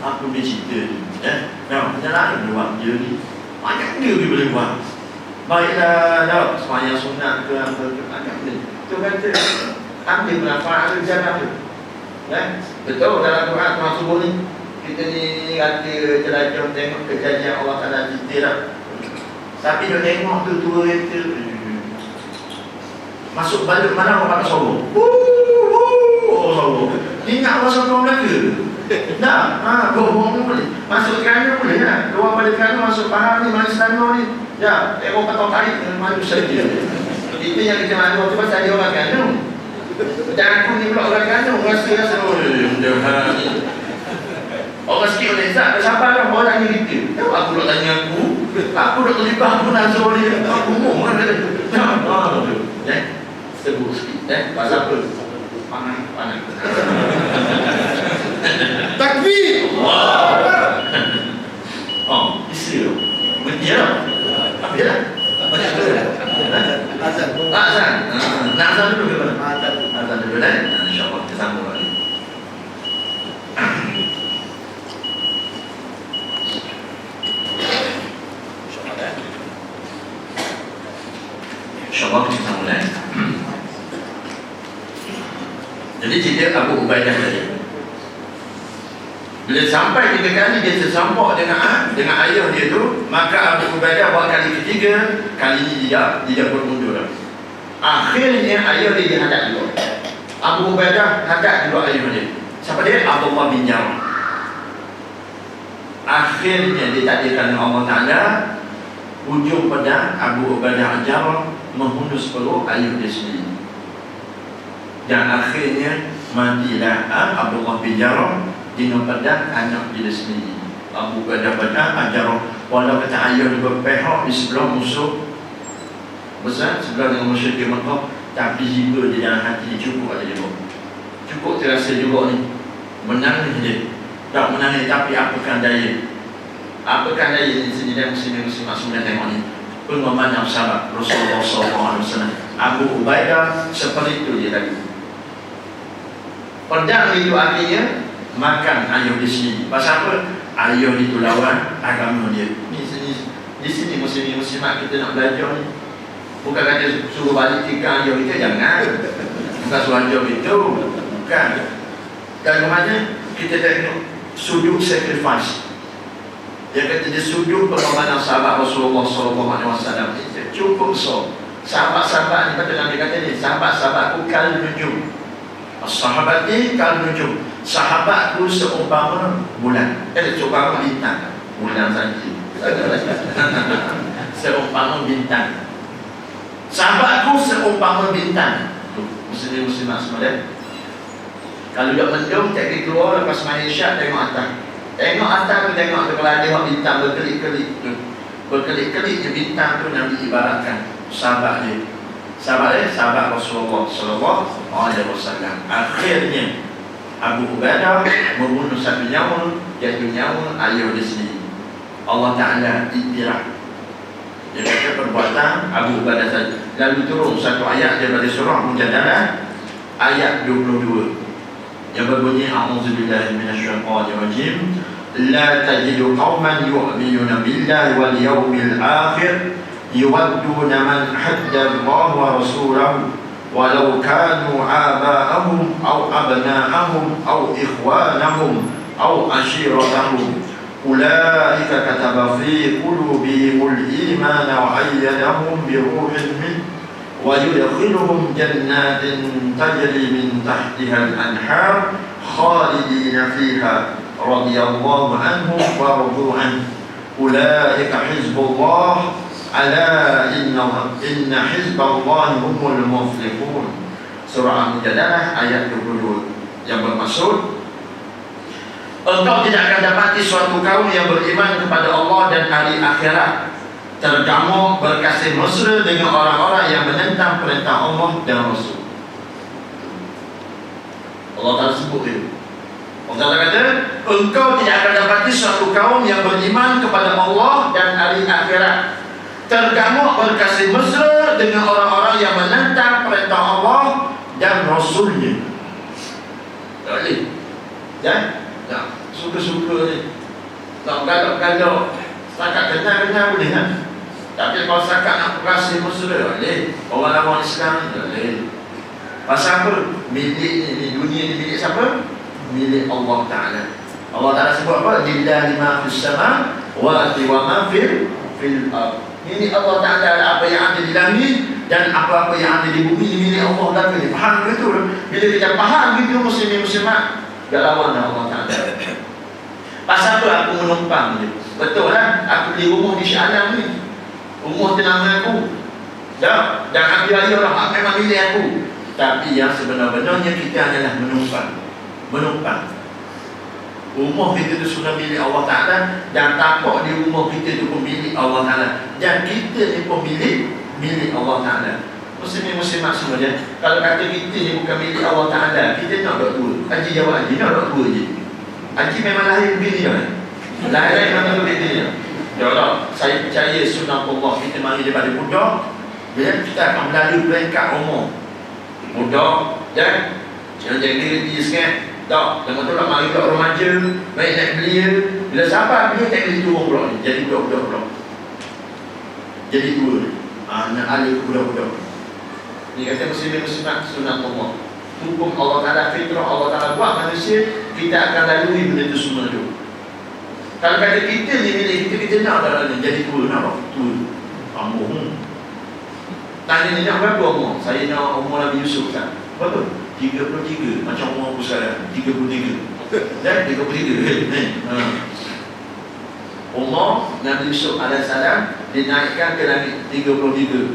apa dia cerita ni? Nah, jalan dia buat dia ni. Banyak dia boleh buat. Baiklah, semayang sunat ke apa ke, banyak benda. Tu kata, ambil manfaat jangan tu. Betul dalam Quran Tuhan subuh ni kita ni kata jelajah tengok kejadian Allah Ta'ala cerita lah. Tapi dia tengok tu tua kereta masuk balik mana orang pakai sombong. Sombong. Ingat orang sombong Melaka. Dah, bohong ni boleh. Masuk kerana boleh lah. Luar balik kerana masuk faham ni, manis tanah ni. Ya, tengok kata tarik malu saja. Itu yang kita malu tu pasal dia orang kerana. Macam aku ni pula orang kandung rasa orang sikit oleh Zat dah sabar lah orang ni kita. Tahu aku nak tanya aku nak terlibat aku nazar dia. Aku umum kan dia. Sebut sikit pasal apa? Panai. Takbir. Isi tu. Ya. Apa dia? Azan. Nak azan dulu ke mana? Azan dulu kan? InsyaAllah kita sambung lagi. InsyaAllah kita sambung lagi. Jadi cerita Abu Ubaidah tadi. Bila sampai 3 kali dia tersampuk dengan ayah dia tu, maka Abu Ubaidah buat kali ketiga, kali ini dia bermundur. Akhirnya ayah dia hadap juga. Abu Ubaidah hadap juga ayah dia. Siapa dia? Abdullah bin Jarrah. Akhirnya ditakdirkan Allah Ta'ala, ujung pedang Abu Ubaidah Jarrah menghunus perut ayah dia sendiri. Dan akhirnya matilah Abdullah bin Jarrah dengan pedang anak dia sendiri. Abu Ubaidah pedang Jarrah. Walau kata ayah dia berpihak di sebelah musuh besar, sebelah dengan musyrik Mekah, tapi jiwa di dalam hati dia cukup ada juga. Cukup terasa juga ni. Menangis dia. Tak menangis, tapi apakah daya? Apakah daya di sini dan muslim-muslim semua tengok ni. Pengorbanan sahabat Rasulullah SAW. Abu Ubaidah seperti itu dia tadi. Pedang itu artinya makan ayah di sini. Pasal apa? Ayah itu lawan agama dia. Di sini muslim-muslimat kita nak belajar ni. Bukan kata suruh balik tiga ayah kita, jangan. Bukan suruh ayah itu. Bukan. Dan mana kita tengok sujud sacrifice. Dia kata dia sujud pengorbanan sahabat Rasulullah SAW. Cukup so. Sahabat-sahabat ni, kata Nabi kata ni, sahabat-sahabatku kal nujum. Sahabati kal nujum. Sahabatku seumpama bulan. Seumpama bintang. Bulan saja. Seumpama bintang. Sahabatku seumpama bintang. Muslim-muslimat semua dia. Kalau dia mendung, tak pergi keluar lepas main isyak, tengok atas. Tengok atas tu, tengok tu. Kalau ada bintang berkelip-kelip tu, berkelip-kelip je bintang tu, Nabi ibaratkan sahabat dia. Sahabat dia, sahabat Rasulullah SAW. Akhirnya Abu Ubaidah membunuh satu nyawa, iaitu nyawa ayah dia sendiri. Allah Ta'ala iktiraf. Dia kata perbuatan Abu Ubaidah saja. Lalu turun satu ayat daripada surah Mujadalah ayat 22. yang berbunyi a'udzubillahi minasyaitonirrajim, la tajidu qauman yu'minuna billahi wal yawmil akhir yuwadduna man hadda Allah wa rasulahu walau kanu aba'ahum aw abna'ahum aw ikhwanahum aw ashiratahum ulaika kataba fi qulubihimul imana wa ayyadahum bi ruhin min wa yudkhiluhum jannatin tajri min tahtiha al-anhar khalidina fiha radiyallahu anhum wa radu an ulaika hizbullah ala inna hizballahi humul muflihun. Surah Al-Mujadalah ayat 22, yang bermaksud engkau tidak akan dapati suatu kaum yang beriman kepada Allah dan hari akhirat tergamuk berkasih mesra dengan orang-orang yang menentang perintah Allah dan Rasul. Allah Ta'ala sebut itu. Allah Ta'ala kata, engkau tidak akan dapati suatu kaum yang beriman kepada Allah dan hari akhirat tergamuk berkasih mesra dengan orang-orang yang menentang perintah Allah dan Rasulnya. Tak boleh. Tak suka-suka ni, tak galak-galak, setakat kenal-kenal boleh kan? Tapi kalau setakat nak berkasih mesra, tak boleh. Orang lawan Islam, tak boleh. Pasal apa? Milik ni, dunia ni milik siapa? Milik Allah Ta'ala. Allah Ta'ala sebut apa? Lillahi ma fis sama wa ma fil ardh. Milik Allah Ta'ala, apa yang ada di langit dan apa-apa yang ada di bumi ini milik Allah Ta'ala. Faham betul? Bila kita faham gitu, muslimin-muslimat, tak lawan Allah Ta'ala. Pasal apa aku menumpang je? Betul lah, aku beli rumah di Shah Alam ni, rumah tu nama aku. Dan aku raya orang, memang milik aku. Tapi yang sebenar-benarnya kita adalah menumpang. Rumah kita tu sudah milik Allah Ta'ala, dan tapak di rumah kita tu pun milik Allah Ta'ala, dan kita ni pun milik Allah Ta'ala. Muslimin-muslimat semua je, kalau kata kita ni bukan milik Allah Ta'ala, kita nak dua. Haji jawab haji, nak dua je. Haji memang lahir begini kan? Lahir memang begini. Ya Allah, saya percaya sunnah Allah, kita mari daripada budak, ya, kita akan melalui peringkat umur budak, ya, jangan jadi dia sikit. Tak, tengok tu lah mari budak remaja, baik naik belia. Bila sabar dia tak boleh turun pula ni, jadi budak-budak pula. Jadi tua. Nak alih ke budak-budak. Ni kata muslimin-muslimat sunnah Allah. Hukum Allah Ta'ala, fitrah Allah Ta'ala buat manusia, kita akan lalui benda tu semua tu. Kalau kata kita ni milik kita nak dalam ni, jadi tua, nak apa? Tua. Ambuh. Tanya ni nak berapa umur? Saya nak umur Nabi Yusuf kan? Berapa? 33, macam umur aku sekarang 33. Dan 33. Umur Nabi Yusuf AS dinaikkan ke langit 33.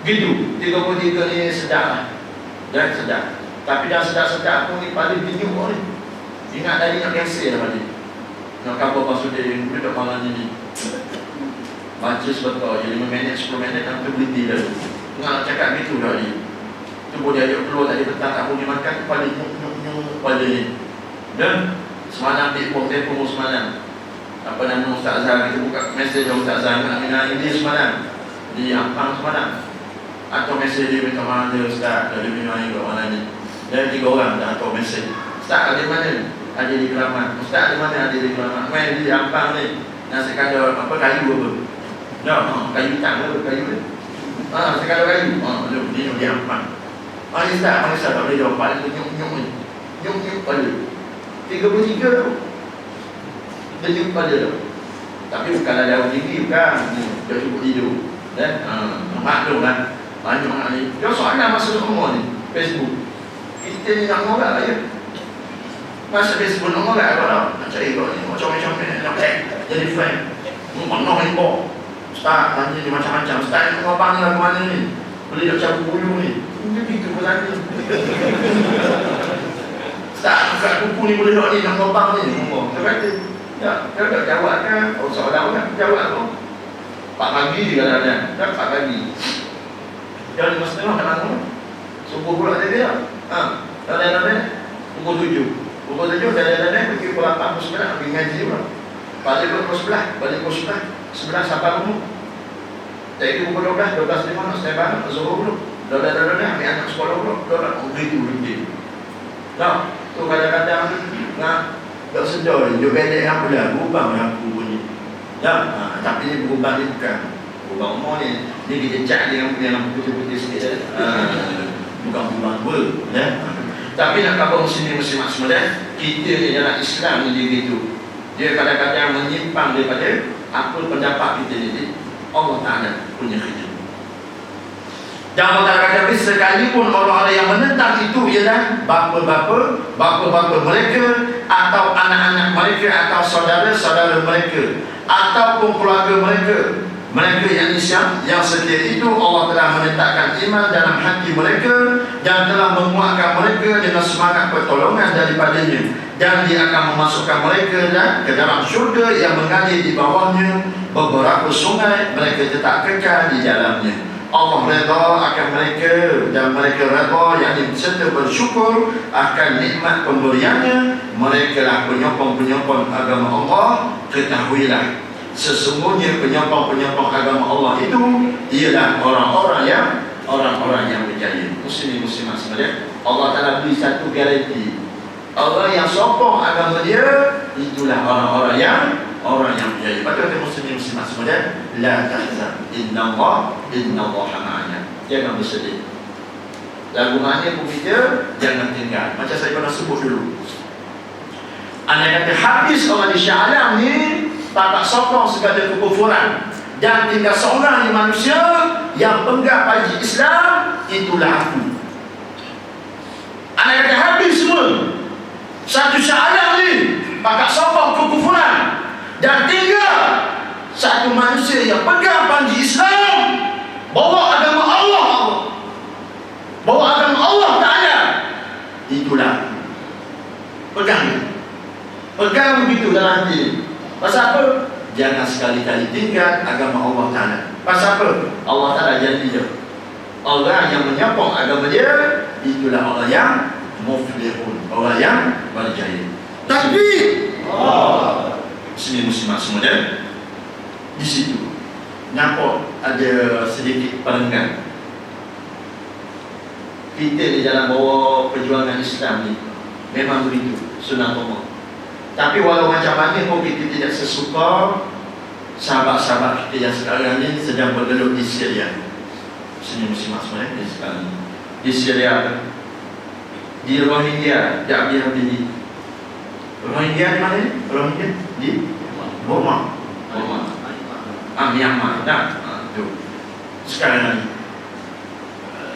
Gitu, 33 ni sedap lah. Dan sedap. Tapi dah sedap-sedap pun ni paling bingung ni. Ingat tadi nak biasa lah tadi. Nak cover pasal dia duduk malam ni. Baca sebentar je, 5 minit, 10 minit nanti berhenti dah. Nak cakap gitu dah ni. Tu boleh ajak keluar tadi petang tak boleh makan, kepala nyuk-nyuk kepala ni. Dan semalam dia buat telefon semalam. Apa nama Ustazah, kita buka mesej Ustazah nak minat dia semalam. Di Ampang semalam. Atau mesej dia minta mana dia Ustaz, dia minat kat mana ni. Dan 3 orang dah atau mesej. Ustaz ada mana? Ada di Kelamat. Ustaz ada mana? Ada di Kelamat. Main di Ampang ni. Nasi sekadar apa kayu apa? No, kayu tak apa kayu ni. Sekadar kayu. Dia di Ampang. Malaysia tak boleh jawab. Paling tu nyuk-nyuk ni. Nyuk-nyuk pada 33 tu. Dia nyuk pada tu. Tapi bukanlah jauh tinggi bukan. Dia cukup hidup. Dan nampak tu kan. Banyak orang ni. Dia soalan masa umur ni Facebook. Kita ni nak ngorak lah ya. Masa Facebook nak ngorak apa tau. Nak cari kau ni. Macam-macam ni. Nak tag. Jadi friend. Mana ni kau? Ustaz tanya ni macam-macam. Ustaz ni ngobang ni lah ke mana ni? Boleh nak cabut bulu ni. Dia begitu pun tanya. Ustaz kat kuku ni boleh nak ni. Nak ngobang ni. Dia kata. Ya, dia tak jawab kan. Oh soalan kan. Jawab tu. 4 pagi kadang-kadang. Dah 4 pagi. Jam 5.30 kat mana? Subuh pula dia. Dalam-dalam pukul 7. Pukul 7 dalam-dalam pergi pukul 8 pukul 9 pergi ngaji pula. Balik pukul 11. Balik pukul 11 sampai rumah. Jadi pukul 12 5 nak stay bangun. Zuhur dulu. Dalam-dalam ambil anak sekolah pula. Dalam begitu. Tak, tu kadang-kadang nak tak sedar dia bedek apa dah, berubah aku bunyi. Tak, tapi ni berubah ni bukan berubah umur ni. Ni kita cak dengan yang putih-putih sikit bukan berubah tua, ya. Tapi nak khabar muslim-muslim semua dah, kita ni dalam Islam ni dia gitu. Dia kadang-kadang menyimpang daripada apa pendapat kita ni. Allah Ta'ala punya kerja. Dan Allah Ta'ala kata, sekalipun orang-orang yang menentang itu ialah bapa-bapa mereka, atau anak-anak mereka, atau saudara-saudara mereka, ataupun keluarga mereka yang Islam, yang setia itu Allah telah menetapkan iman dalam hati mereka dan telah menguatkan mereka dengan semangat pertolongan daripadanya, dan dia akan memasukkan mereka ke dalam syurga yang mengalir di bawahnya beberapa sungai, mereka tetap kekal di dalamnya. Allah redha akan mereka dan mereka redha, yakni serta bersyukur akan nikmat pemberiannya. Mereka lah penyokong-penyokong agama Allah. Ketahuilah, sesungguhnya penyokong-penyokong agama Allah itu ialah orang-orang yang berjaya. Muslimin-muslimat sekalian, Allah Ta'ala beri satu garanti. Orang yang sokong agama dia, itulah orang-orang yang berjaya. Patut kata muslimin-muslimat sekalian, la tahzan, innallaha ma'ana. Jangan bersedih. Lagu mana pun kita jangan tinggal. Macam saya pernah sebut dulu, anda kata habis orang di Shah Alam ni tak sokong segala kekufuran, dan tinggal seorang di manusia yang pegang panji Islam, itulah aku. Anda kata habis semua satu Shah Alam ni tak sokong kekufuran, dan tinggal satu manusia yang pegang panji Islam, bawa agama Allah Ta'ala, itulah pegang begitu dalam hati. Pasal apa? Jangan sekali-kali tinggal agama Allah Ta'ala. Pasal apa? Allah Ta'ala janji dia, orang yang menyokong agama dia, itulah orang yang muflihun, orang yang berjaya. Tapi muslimat semua dan di situ nampak ada sedikit perenggan. Kita di dalam bawa perjuangan Islam ni memang begitu, sunnah Allah. Tapi walau macam mana pun kita tidak sesuka sahabat-sahabat kita yang sekarang ni sedang bergelut di Syria. Muslimat semua ni sekarang di Syria, di Rohingya, di Rohingya di mana ni? Rohingya di Burma. Myanmar. Tu. Sekarang ni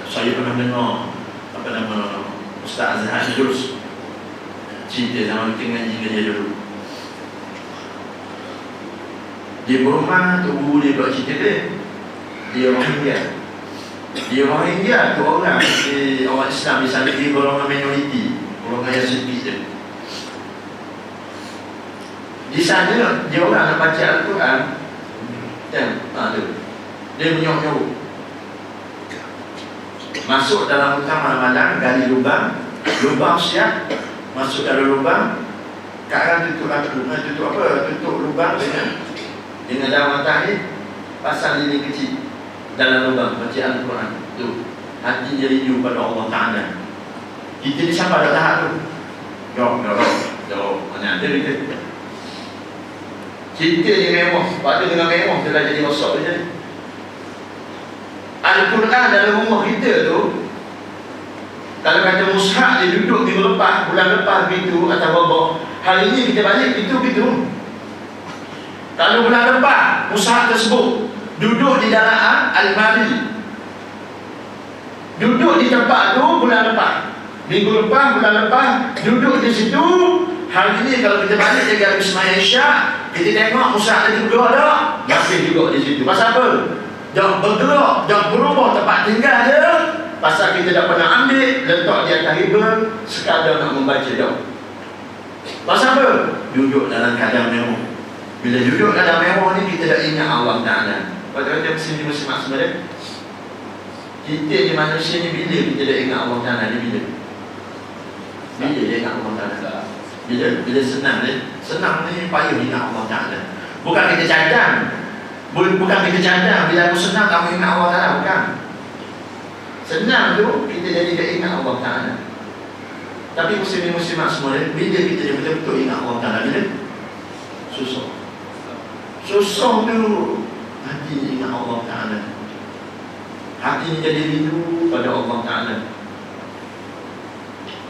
saya pernah dengar Ustaz Azhar Idrus cerita zaman kita ngaji ke dia dulu. Di Burma tu guru dia buat cerita dia. Di Rohingya tu orang Islam di sana, dia golongan minoriti, golongan yang sempit je. Di sana dia orang nak baca Al-Quran, dia menyok-nyok masuk dalam hutan malam-malam, gali lubang siap, masuk dalam lubang, sekarang tutup lubang dengan daun matahari, pasang lilin kecil dalam lubang, baca Al-Quran. Tu hati dia rindu pada Allah Ta'ala. Kita ni siapa dah tahap tu? Jom, mana ada kita. Cinta ni mewah, pada dengan mewah dia dah jadi rosak je. Al-Quran dalam rumah kita tu, kalau kata mushaf dia duduk minggu lepas, bulan lepas begitu, atau babak, hari ini kita balik begitu. Kalau bulan lepas mushaf tersebut duduk di dalam almari, duduk di tempat tu bulan lepas, minggu lepas, bulan lepas, duduk di situ. Hari ini kalau kita balik jaga Bismillah Isyak, kita tengok mushaf tadi berdua dah, masih juga di situ. Pasal apa? Jangan bergerak, jangan berubah tempat tinggal dia. Pasal kita dah pernah ambil, letak di atas riba, sekadar nak membaca dah. Pasal apa? Duduk dalam keadaan mewah. Bila duduk dalam mewah ni, kita dah ingat Allah Ta'ala. Kata-kata muslimat sebenarnya, kita ni manusia ni, bila kita dah ingat Allah Ta'ala ni, bila dia ingat Allah Ta'ala? Bila senang ni payah ingat Allah Ta'ala. Bukan kita cadang, bila aku senang kamu ingat Allah Ta'ala, bukan. Senang tu kita jadi tak ingat Allah Ta'ala. Tapi muslimat semua ni, bila kita dia betul-betul ingat Allah Ta'ala, bila susah tu hati ni ingat Allah Ta'ala, hati ni jadi rindu pada Allah Ta'ala.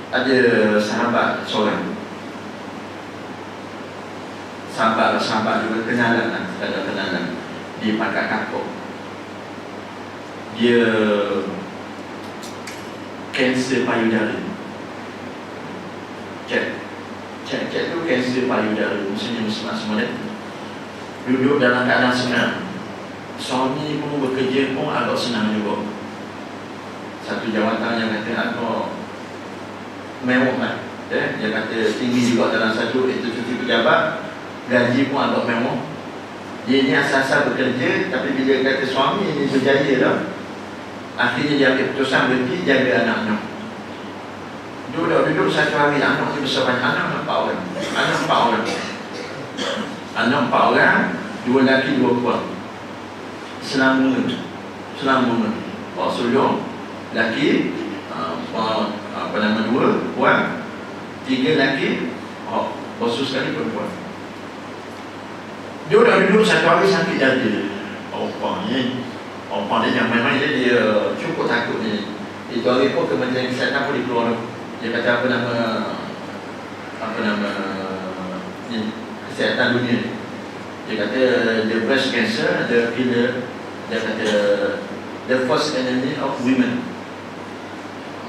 Ada sahabat seorang, sahabat juga kenalan lah, ada kenalan di Pangkat Kapok. Dia kanser payudara. Cek tu kanser payudara. Muslimat semua ni duduk dalam keadaan senang. Suami pun bekerja pun agak senang juga. Satu jawatan yang kata agak mewah lah. Dia kata tinggi juga dalam satu institusi pejabat, gaji pun agak mewah. Dia ni asal-asal bekerja, tapi bila kata suami ni berjaya dah, akhirnya dia ambil keputusan berhenti jaga anak-anak. Duduk satu hari, anak ni besar banyak. Anak 4 orang. Anak 4 orang, 2 lelaki 2 perempuan. Selama Pak sulung lelaki, 2 perempuan, 3 lelaki, khusus sekali perempuan. Duduk satu hari sakit dada. Opang dia yang memang dia cukup takut ni. Itu hari pun Kementerian Kesihatan pun dikeluar. Dia kata apa nama kesihatan dunia. Dia kata the breast cancer, the killer, dia kata the first enemy of women.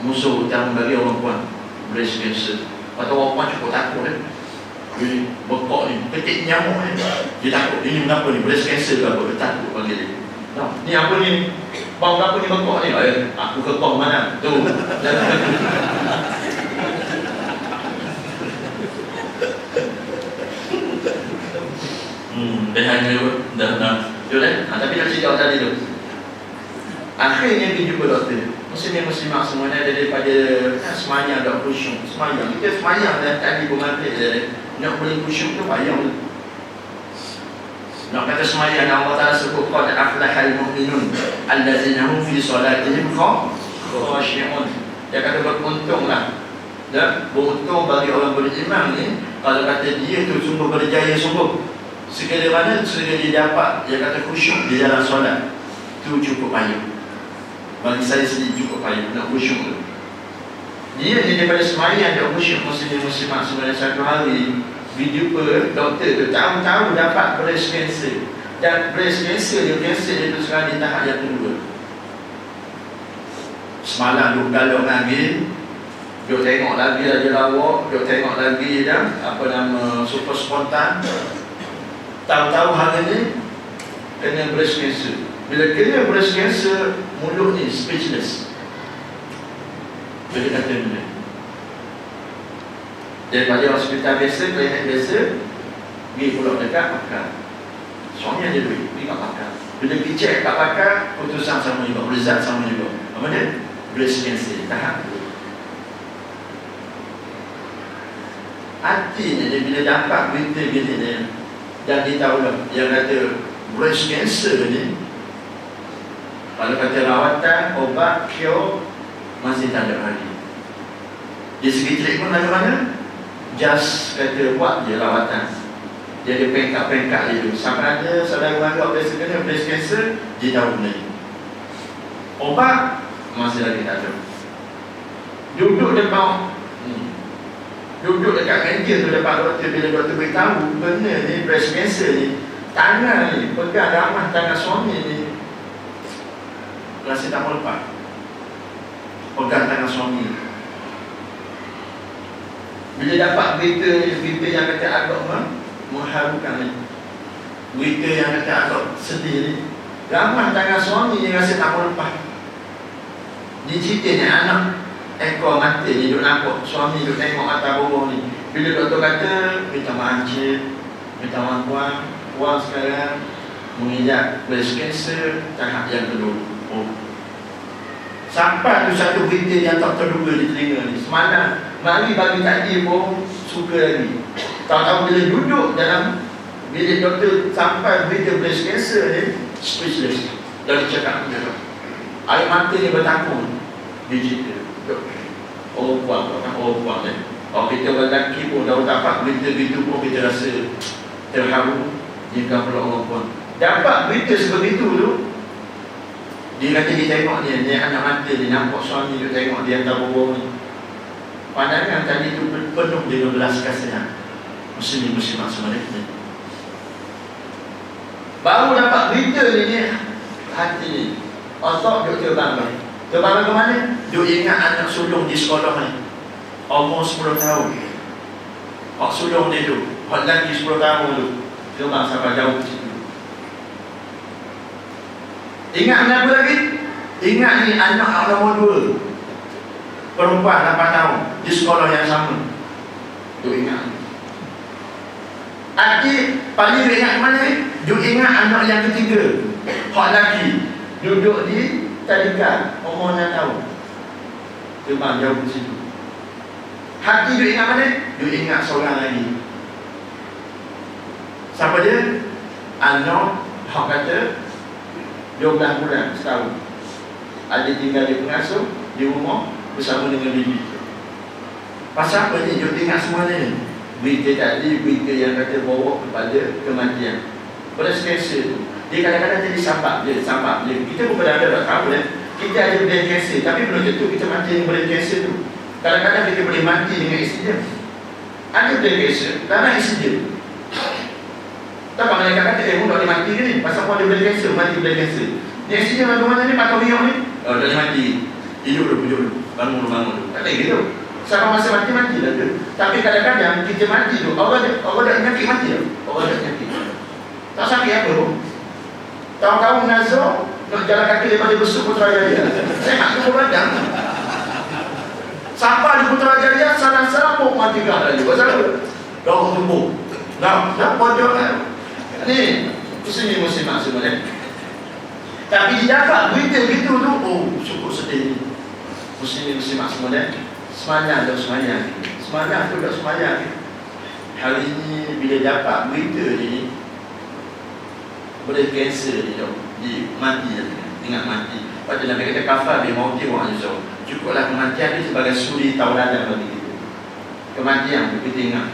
Musuh utama bagi orang perempuan, breast cancer. Atau orang perempuan cukup takut kan. Dia bekok ni, ketik nyamuk ni. Dia takut, ini kenapa ni, breast cancer ke apa, dia takut panggil dia. Ni apa ni? Bang kenapa ni bekok ni? Aku kekong mana? Tu. Dah. Tapi nak cerita tadi tu. Akhirnya dia jumpa doktor. Muslimat semua ni ada daripada semayang tak khusyuk. Kita semayang dan tadi bermati dia. Nak boleh khusyuk tu payah. Nak kata semayang Allah Ta'ala sebut qad aflahal mu'minun allazina hum fi salatihim khashi'un. Dia kata beruntunglah. Dan beruntung bagi orang beriman ni kalau kata dia tu sungguh berjaya sungguh. Segala mana segala dia dapat, dia kata khusyuk di dalam solat. Tu cukup payah. Bagi saya sendiri cukup payah nak khusyuk tu. Dia ni daripada semayang dia khusyuk muslimat sebenarnya satu hari video per doktor tu tahu-tahu dapat breast cancer. Dan breast cancer dia tu sekarang di tahap yang kedua. Semalam duk galak lagi, duk tengok lagi Raja Lawak, duk tengok lagi dah super spontan. Tahu-tahu hari ni kena breast cancer. Bila kena breast cancer, mulut ni speechless. Bila kata benda daripada hospital biasa, klinik biasa, pergi pulau dekat pakar. Suami ada duit, pergi kat pakar. Bila pergi cek kat pakar, putusan sama juga, result sama juga. Apa dia? Breast cancer, tahap tu. Hatinya dia bila dapat berita gini dia, dan dia tahu lah, yang kata breast cancer ni, kalau kata rawatan, obat, cure, masih tak ada lagi. Di segi treatment mana-mana, just kata buat je rawatan. Dia ada pengkat-pengkat dia tu. Sampai ada saudara mara biasa kena breast cancer, dia tahu benda ni. Obat, masih lagi tak ada. Duduk dekat meja tu depan doktor. Bila doktor beritahu benda ni breast cancer ni, tangan ni, pegang ramah tangan suami ni, rasa tak mau lepas. Pegang tangan suami. Bila dapat berita yang kata agak mengharukan ni, berita yang kata agak sedih ni, ramah tangan suami ni rasa tak mau lepas. Dia cerita ni anak ekor mata ni duduk nampak suami duduk tengok mata bawah ni. Bila doktor kata minta maaf cik, minta maaf puan sekarang mengidap breast cancer tahap yang kedua. Sampai tu satu berita yang tak terduga di telinga ni. Semalam mari bagi takdir pun suka lagi. Tahu-tahu bila duduk dalam bilik doktor sampai berita breast cancer ni, speechless. Dari cakap air mata ni bertakun. Dia cerita orang puan, orang puan kan. Kalau kita lelaki pun dah dapat berita gitu pun kita rasa terharu. Jika pula orang puan dapat berita sebegitu tu, dia kata dia tengok dia anak mata, dia nampak suami dia tengok dia hantar bawah ni. Pandangan tadi tu penuh dengan belas kasihan. Muslim-muslimat semua ni. Baru dapat berita ni hati ni. Otak duk terbang. Terbang ke mana? Duk ingat anak sulung di sekolah ni. Umur 10 tahun. Hak sulung dia tu, hak lagi 10 tahun tu. Terbang sampai jauh ke situ. Ingat apa lagi? Ingat ni anak nombor 2. Perempuan 8 tahun di sekolah yang sama. Duk ingat. Hati paling ingat mana ni? Duk ingat anak yang ketiga, hak lagi duduk di tadika, umur 6 tahun. Terbang jauh ke situ. Hati duk ingat mana? Duk ingat seorang lagi. Siapa dia? Anak hak kata 12 bulan, setahun. Ada tinggal di pengasuh di rumah bersama dengan bibi. Pasal apa ni? Duk ingat semua ni. Berita tadi, berita yang kata bawa kepada kematian. Pada kanser tu, dia kadang-kadang jadi sampak je. Kita pun ada tak tahu kan. Kita ada brain cancer, tapi belum tentu kita mati dengan brain cancer tu. Kadang-kadang kita boleh mati dengan insiden. Ada brain cancer, kadang insiden. Tak apa, mereka kata, nak boleh mati ke ni? Pasal pun ada brain cancer, mati brain cancer. Ni insiden bagaimana ni, patah minyak ni? Oh, dah boleh mati. Hidup dulu, bangun dulu. Tak ada gitu. Sama masa mati lah tu. Tapi kadang-kadang kita mati tu, Allah dah nyakit mati lah. Allah dah nyakit. Tak sakit apa pun. Tahu-tahu Nazar nak jalan kaki daripada Besut Putrajaya. Saya nak ke Padang. Sampai di Putrajaya, salah-salah pun mati kah lagi. Pasal apa? Dah tubuh. Dah pojok kan. Ni, muslim-muslimat semua ni. Tapi dia dapat berita gitu tu, oh cukup sedih ni. Muslim-muslimat semua ni. Semayang tak semayang. Semayang tu tak semayang. Hari ni bila dapat berita ni, boleh kanser ni tau. Dia mati lah. Ingat mati. Lepas tu Nabi kata kafar bi mauti wa anjur. Cukuplah kematian ni sebagai suri tauladan bagi kita. Kematian tu kita ingat.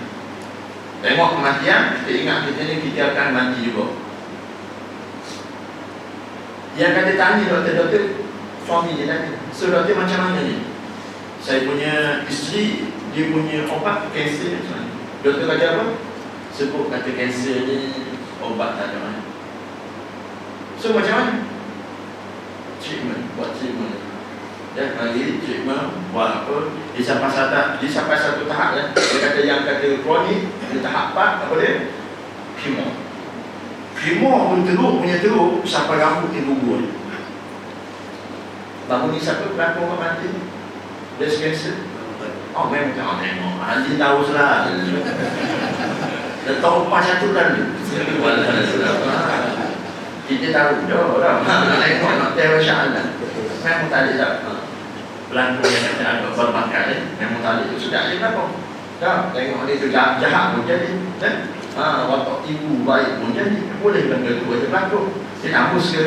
Tengok kematian, kita ingat kita ni kita akan mati juga. Yang kata tanya doktor, suami dia tanya. So doktor macam mana ni? Saya punya isteri, dia punya obat kanser macam mana? Doktor kata apa? Sebut kata kanser ni obat tak ada mana. So macam mana? Treatment, buat treatment. Dan bagi treatment, buat apa? Dia sampai satu tahap kan. Dia kata yang kata kronik, dia tahap 4, apa dia? Kemo. Kemo pun punya teruk sampai rambut dia gugur. Bangun ni siapa pelakon orang mati? Breast cancer. Oh memang tak tengok. Dia tahu salah. Letak upah satu kan dia. Kita tahu dah. Tengok nak tengok syahadah. Memang tak ada tak. Pelanggan yang kata agak berbakat ni, memang tak ada tu sedap je berapa. Dah tengok dia tu jahat pun jadi. Watak ibu baik pun jadi. Boleh benda tu ada berlaku. Dia hapus ke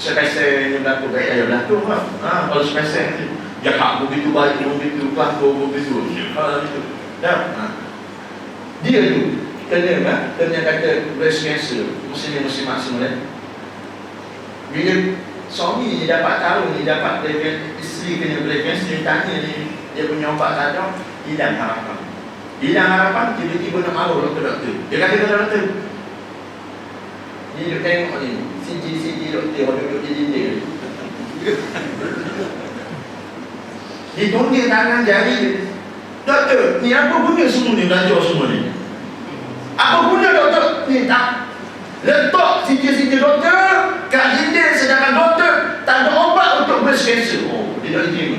sepesen yang berlaku baik ada berlaku. Kalau sepesen tu jahat begitu baik begitu pelakon begitu. Dia tu kena kata breast cancer. Muslimat semua ni. Bila suami ni dapat tahu ni dapat isteri kena breast cancer, dia tanya ni dia punya obat tak ada, hilang harapan. Tiba-tiba nak malu doktor. Dia kata kepada doktor, dia tengok ni CG doktor duduk di dinding. Ditunjuk tangan jari. Doktor, ni apa guna semua ni, belajar semua ni? Apa guna doktor? Ni tak letak CG doktor kat dinding, sedangkan doktor tak ada obat untuk breast cancer. Oh, dia tak diterima.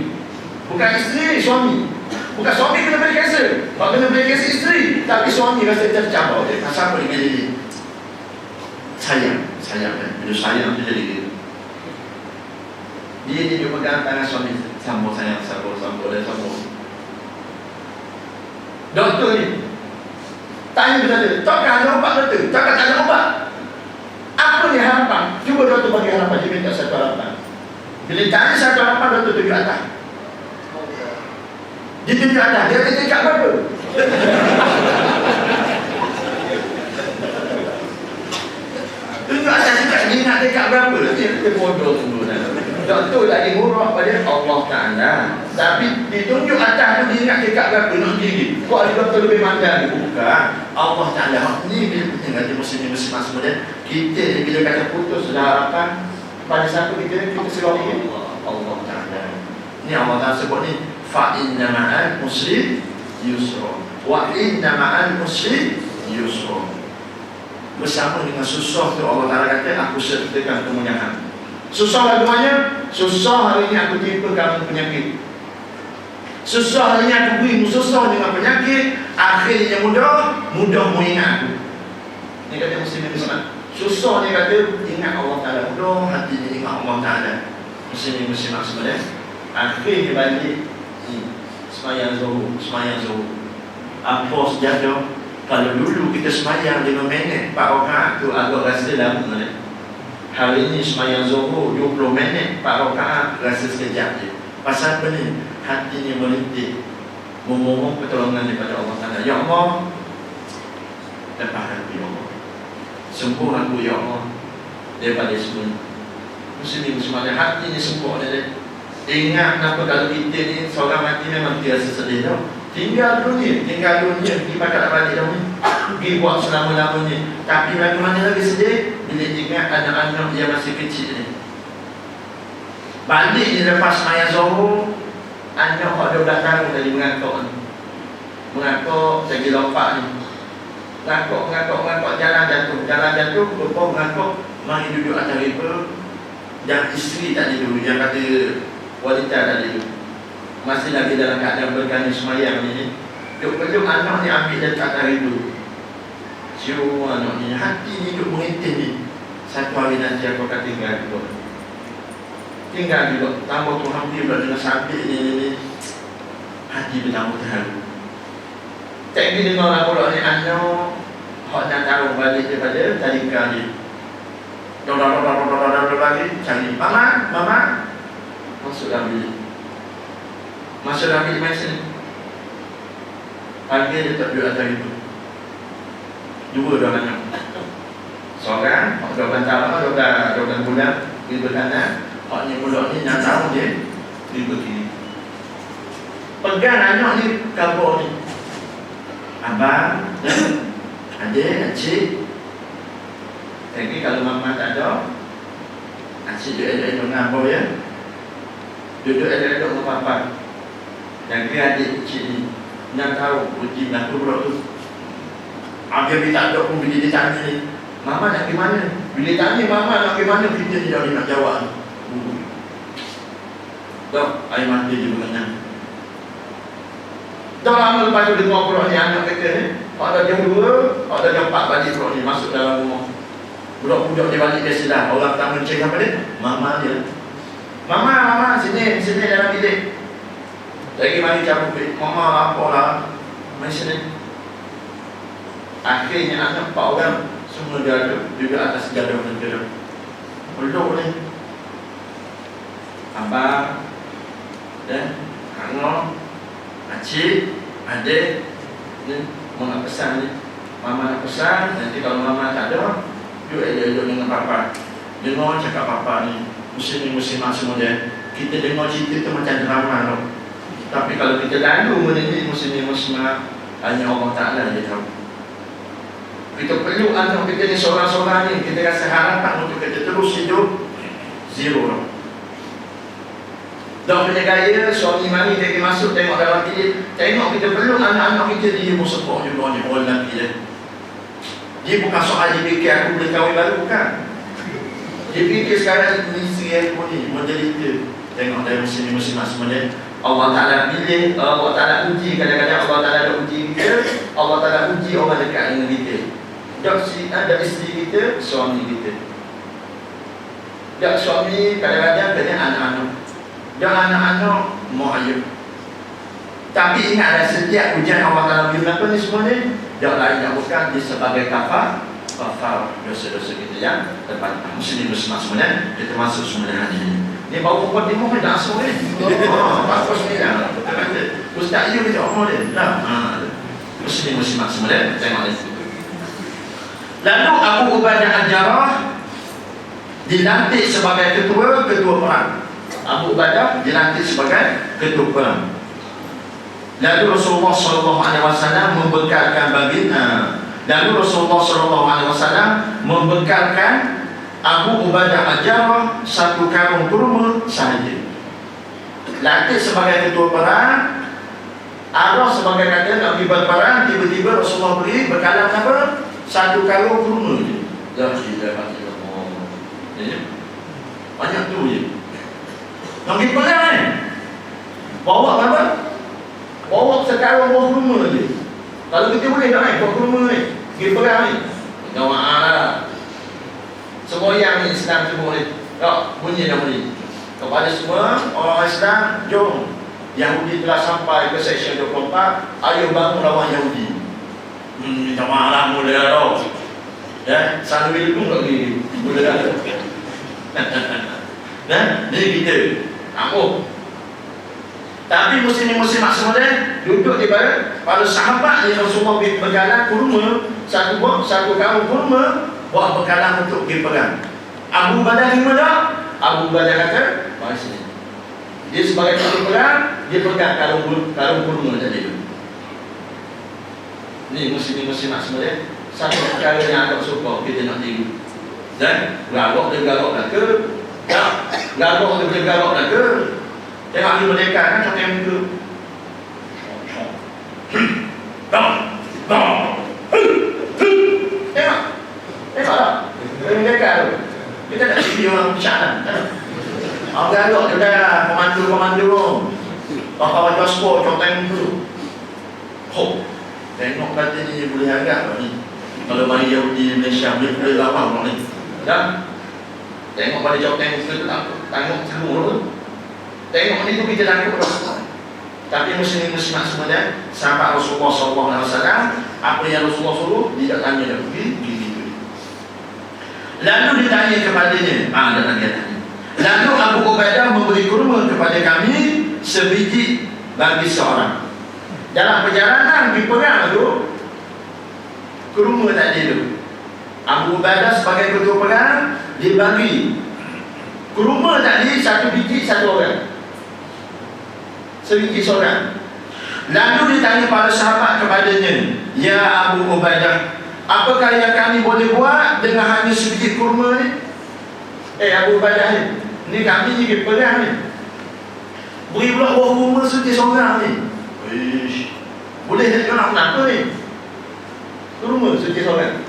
Bukan isteri, suami. Bukan suami kena breast cancer. Kalau kena breast cancer isteri, tapi suami rasa tercabar. Kenapa dia jadi sayang kan? Bila sayang tu jadi gitu. Dia pegang tangan suami, sambung sayang, sambung. Doktor ni tanya kepada dia, takkan ada obat doktor? Takkan tak ada obat? Apa ni harapan? Cuba doktor bagi harapan. Dia minta satu harapan. Bila tanya satu harapan, doktor tunjuk atas. Dia tunjuk atas, dia kata cakap berapa? Tunjuk atas cakap, dia nak cakap berapa? Dia bodoh semua. Doktor tak dimurah pada Allah Ta'ala, tapi ditunjuk atas tu dia nak cakap berapa, nak tinggi. Kok ada doktor lebih mandang? Bukan. Allah Ta'ala ni bila kita kata muslim-muslim semua dia, kita ni bila kata putus sudah harapan pada satu kita seluar ini Allah Ta'ala. Ni Allah Ta'ala sebut ni, fa inna ma'al muslim yusra wa inna ma'al muslim yusra. Bersama dengan susah tu Allah Ta'ala kata, aku sertakan kemudahan. Susah bagaimana? Susah hari ini aku timpa kamu penyakit. Susah hari ini aku berimu susah dengan penyakit. Akhirnya mudah mengingat aku. Ini kata muslim-muslim. Susah ni kata ingat Allah Ta'ala. Mudah hati ni ingat Allah Ta'ala. Muslim-muslim sebenarnya. Akhirnya balik semayang zuhur. Apa sejadah? Kalau dulu kita semayang 5 minit 4 rakaat tu agak rasa lama ni. Hari ini semayang zuhur 20 minit 4 rakaat rasa sekejap je. Pasal apa ni? Hatinya melintik, memohon pertolongan daripada Allah Ta'ala. Ya Allah, lepas aku ya Allah, sembuh aku ya Allah daripada semua muslim-muslim. Hatinya sembuh dia. Ingat kenapa kalau kita ni seorang mati memang dia rasa sedih tau. Tinggal dunia, pergi pakat balik dah ni, pergi buat selama-lamanya. Tapi bagaimana lagi sedih bila ingat anak-anak yang masih kecil ni. Balik ni lepas maya zuhur, anak 12 tahun tadi mengakuk ni. Mengakuk, lagi lompat ni. Mengakuk, jalan jatuh, lupa mengakuk, mari duduk atas riba. Dan isteri tadi dulu, yang kata wanita tadi dulu, masih lagi dalam keadaan bergani semayang ni. Duk-duk anak ni ambil dekat atas riba. Siu anak ni, hati ni duk mengintin ni. Satu hari nanti aku akan tinggal juga. Tambah Tuhan dia pula dengan sabit ni. Hati bertambah terharu. Tak pergi dengar lah pula ni anak hak nak taruh balik daripada tadika dia. Balik cari Mama masuk dalam bilik. Main sini. Pagi dia tak duduk atas itu. 2 dah anak. Seorang, dah bantah dah bulan, dia berkanan. Hak ni budak ni nak tahu dia, dia begini. Pegang anak ni kabur ni. Abang, adik, acik. Lagi kalau mama tak ada, acik duduk elok-elok dengan abang ya. Duduk elok-elok dengan papa. Lagi adik kecil ni nak tahu uji berlaku budak tu. Abang dia tak ada pun bila dia tanya ni, mama nak pergi mana? Bila tanya mama nak pergi mana, kita ni dah nak jawab ni. Tahu, air mata dia mengenang. Tak lama lepas tu dengar pula ni anak kata ni, ada jam 2, ada jam 4 balik pula ni masuk dalam rumah. Budak-budak dia balik biasa dah. Orang pertama cek apa dia? Mama dia. Mama, sini dalam bilik. Lagi mari cabut bilik. Mama apa lah? Mari sini. Akhirnya anak 4 orang semua dia duduk atas sejadah negara. Peluk ni. Abang dan anak, acik, adik ni mau nak pesan ni. Mama nak pesan, nanti kalau mama tak ada, duduk elok-elok dengan papa. Dengar cakap papa ni, muslim-muslimah semua dia. Kita dengar cerita tu macam drama tau. Tapi kalau kita lalu mendidik muslim-muslimah, hanya Allah Ta'ala dia tahu. Kita perlu anak kita ni seorang-seorang ni, kita rasa harapan untuk kita terus hidup zero tau. Dah punya gaya, suami mari dia masuk tengok dalam bilik. Tengok kita perlu anak-anak kita, dia pun support juga ni, orang lelaki dia. Dia bukan soal dia fikir aku boleh kahwin baru, bukan. Dia fikir sekarang ni isteri aku ni menderita. Tengok dari muslim-muslimah semua dia. Allah Ta'ala pilih, Allah Ta'ala uji. Kadang-kadang Allah Ta'ala ada uji kita, Allah Ta'ala uji orang dekat dengan kita. Ada isteri kita, suami kita. Tak suami kadang-kadang kena anak-anak. Dan anak-anak mau ayuh. Tapi ingatlah setiap ujian Allah Ta'ala berikan ni semua ni, tak lain yang bukan dia sebagai kafar dosa-dosa kita yang terpantang. Muslim-muslimah semuanya, kita masuk semua hari ini. Ni baru perempuan timur ni dah asuh ni. Bagus ni dah. Ustaz you ni cakap dia. Dah. Muslim semua dia. Tengok ni. Lalu Abu Ubadah Al-Jarrah dilantik sebagai ketua perang. Abu Ubadah dilantik sebagai ketua perang. Lalu Rasulullah SAW membekalkan Abu Ubadah Al-Jarrah satu karung kurma sahaja. Lantik sebagai ketua perang, arwah sebagai kata nak pergi berperang, tiba-tiba Rasulullah beri bekalan apa? Satu karung kurma je. Banyak tu je. Nak pergi perang ni, bawa apa? Bawa sekarung buah kurma je. Kalau kita boleh tak naik buah kurma ni, pergi perang ni, jawab lah. Semua yang ni Islam semua ni, tak bunyi nama ni. Kepada semua orang Islam, jom. Yahudi telah sampai ke seksyen 24. Ayo bangun lawan Yahudi. Minta maaf lah mula tau. Ya, selalu dulu tak pergi mula dah. Ni kita apa? Tapi muslim-muslimat semua dia duduk di bawah para sahabat yang Rasulullah berjalan kurma, satu karung kurma, buat bekalan untuk pergi perang. Abu Ubadah terima tak? Abu Ubadah kata, mari sini. Dia sebagai ketua perang, dia pegang karung kurma tadi tu. Ni muslim-muslimat semua dia, satu perkara yang agak suka kita nak tiru. Dan garok dia garok dah ke? Tak, garok dia garok dah ke? Tengok dia merdeka kan, satu yang muka. Tengoklah. Dia merdeka tu. Kita tak sini orang bercakap. Orang garuk dia dah, komando. Kawan Josko, contoh yang muka. Tengok kata ni boleh agak ni. Kalau mari Yahudi Malaysia boleh lawan ni. Dan tengok pada contoh yang muka tu tak tengok semua tu. Tengok ni tu kita takut dah. Tapi muslim-muslimat semua dia, sahabat Rasulullah SAW, apa yang Rasulullah suruh, dia tak tanya dah pergi. Lalu ditanya kepadanya, dia tanya. Lalu Abu Ubaidah memberi kurma kepada kami sebiji bagi seorang. Dalam perjalanan di perang tu, kurma tadi tu, Abu Ubaidah sebagai ketua perang, dia bagi kurma tadi satu biji satu orang. Sebiji seorang. Lalu ditanya para sahabat kepadanya, ya Abu Ubaidah, apakah yang kami boleh buat dengan hanya sebiji kurma ni? Abu Ubaidah ni kami ni pergi perang ni, beri pula buah kurma sebiji seorang ni. Boleh tak nak apa ni? Kurma sebiji seorang.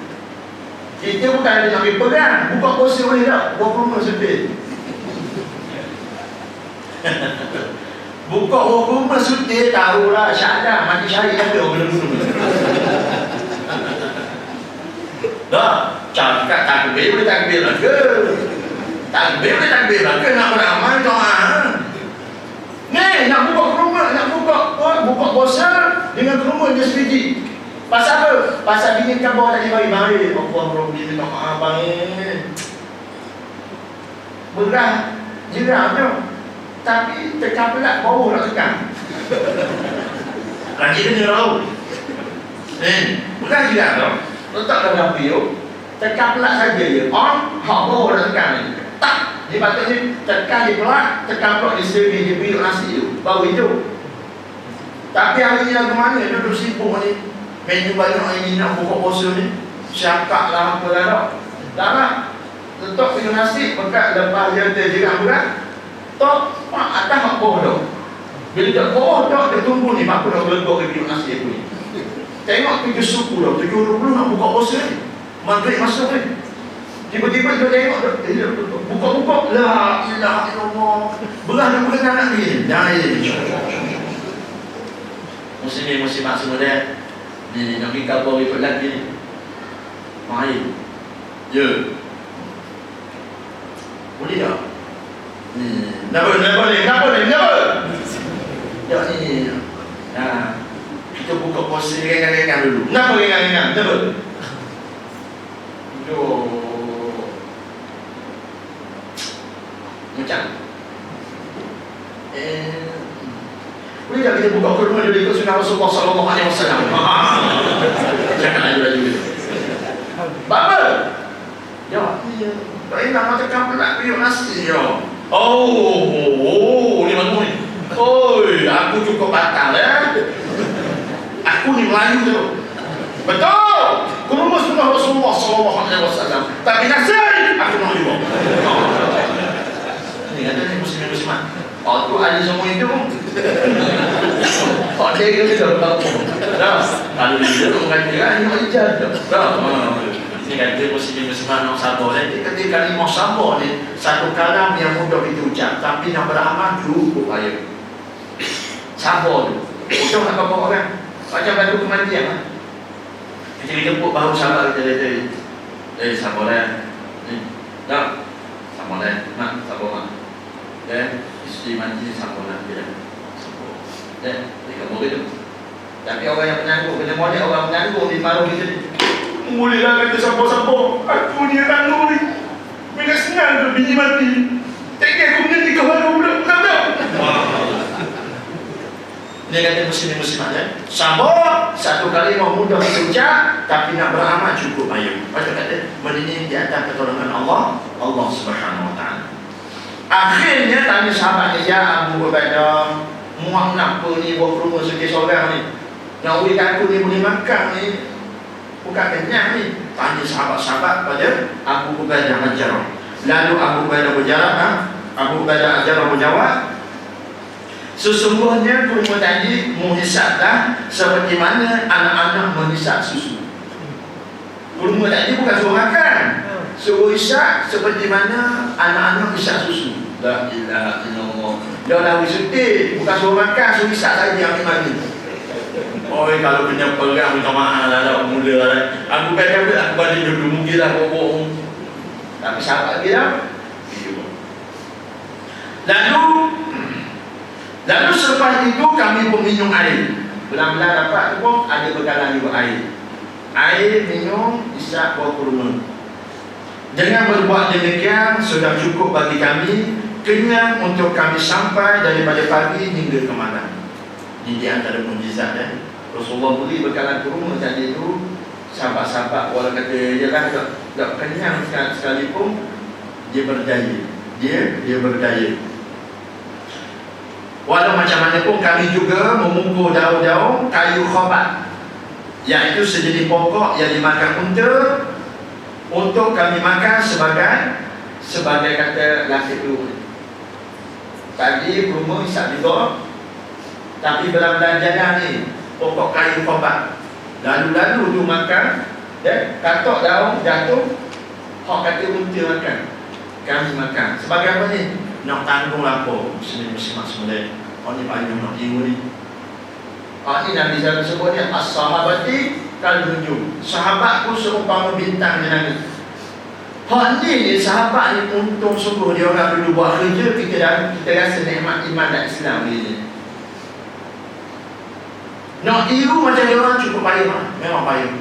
Kita bukan ada nak pergi perang, buka puasa boleh tak? Buah kurma sebiji. Buka hukum bersuti, tahulah syahadah mati syahid ada orang belum. Dah, cakap takbir boleh takbir lah ke? Takbir boleh takbir lah ke? Nak beramal doa. Ni nak buka rumah, nak buka puasa dengan rumah dia sebiji. Pasal apa? Pasal bini kan bawa tadi mari. Allah Rabbi minta maaf bang. Berat jeramnya. Tapi tekan pelat bawah nak tekan. Lagi dia tahu. Bukan tidak tau. Letak dalam api tu, tekan pelat saja je. On, hak bawah nak tekan ni. Tak, dia patutnya tekan di pelat, tekan pelat di segi dia bilik nasi tu, bau hijau. Tapi hari ni lagu mana dia duduk sibuk ni. Menu banyak ini nak buka puasa ni. Syakak lah apa lah tak nak. Letak bilik nasi, bekat lepas dia terjeram berat. Tok, mak atas mak bawah dah. Bila tak bawah dah, dia tunggu ni, mak aku dah berlegok ke bilik nasi aku ni. Tengok 7 suku dah, 70 nak buka puasa ni. Maghrib masuk ni. Tiba-tiba dia tengok, buka-buka. La ilaha illallah. Belah dia bukan anak ni. Muslim-muslimat semua dia. Ni, nak pergi kabur ikut lagi ni. Mari. Ya. Boleh tak? Kenapa? Ya ni. Kita buka puasa ringan-ringan dulu. Kenapa ringan-ringan? Kenapa? Macam Boleh tak kita buka kurma dulu ikut sunnah Rasulullah sallallahu alaihi wasallam? Jangan laju-laju. Apa? Ya, tak enak macam pelak biuk nasi ya. Oh, ni mana ni? Oi, aku cukup batal ya. Aku ni Melayu tu. Betul. Kurma sunnah Rasulullah sallallahu alaihi wasallam. Tapi nasi aku nak juga. Ni ada ni muslim-musliman. Oh, tu ada semua itu. Oh, dia kita tahu. Dah. Kalau dia tu mengatakan ini ajar dah. Ini kata muslim-musliman yang sabar. Jadi ketika kalimah sabar ni satu kalam yang mudah diucap tapi nak beramal cukup payah. Sabar tu. Kita nak apa orang? Macam batu kematian lah. Kita jemput baru sabar kita dari sabar dah. Dah. Sabar dah. Mak, sabar mak. Isteri mati sabar dah. Dia boleh tu. Tapi orang yang penangguh, kena molek orang penangguh di maru kita ni. Bolehlah kata sabar-sabar. Aku ni yang tangguh ni. Mereka senang tu bini mati. Tekan aku punya nikah baru pula. Tak. Dia kata muslim-muslimat ya. Sabar, satu kali mau mudah diucap, tapi nak beramal cukup payah. Macam kata, berdiri di atas pertolongan Allah Subhanahu Wa Taala. Akhirnya tanya sahabat dia, ya Abu Ubaidah, muak nak apa ni buat rumah sekali seorang ni? Nak urikan aku ni boleh makan ni, bukan kenyang ni. Tanya sahabat-sahabat pada Abu Ubaidah Al-Jarrah. Lalu Abu Ubaidah Al-Jarrah menjawab, sesungguhnya kurma tadi menghisaplah seperti mana anak-anak menghisap susu. Kurma tadi bukan suruh makan, suruh hisap seperti mana anak-anak hisap susu. La ilaha illallah. Dia dah wisuti, bukan suruh makan, suruh hisap saja yang mandi. Oh, kalau kena perang minta maaf lah, mula lah. Aku kata aku balik dulu mungkin lah bohong. Tapi sahabat dia Lalu selepas itu kami pun minum air. Benar-benar dapat tu pun ada bekalan juga air. Air, minum, isyak, buah kurma. Dengan berbuat demikian sudah cukup bagi kami, kenyang untuk kami sampai daripada pagi hingga ke malam. Ini di antara mukjizat ya. Rasulullah beri bekalan kurma tadi itu, sahabat-sahabat walau kata dia lah tak kenyang sekalipun, dia berdaya. Dia berdaya. Walau macam mana pun kami juga memukul daun-daun kayu khobat, iaitu sejenis pokok yang dimakan unta, untuk kami makan sebagai kata lasik dulu. Tadi kurma isap juga, tapi belanjaran ni pokok kayu khobat. Lalu tu makan, katok daun jatuh, hok kata unta makan, kami makan. Sebagai apa ni? Nak tanggung lapor muslim-muslimat semula. Oh ni panjang nak jiwa ni. Ni Nabi SAW sebut ni as-sahabati kal nujum. Sahabatku seumpama bintang di langit. Ni sahabat ni untung sungguh dia orang dulu buat kerja, kita rasa nikmat iman dan Islam ni. Nak tiru macam dia orang cukup payah. Memang payah.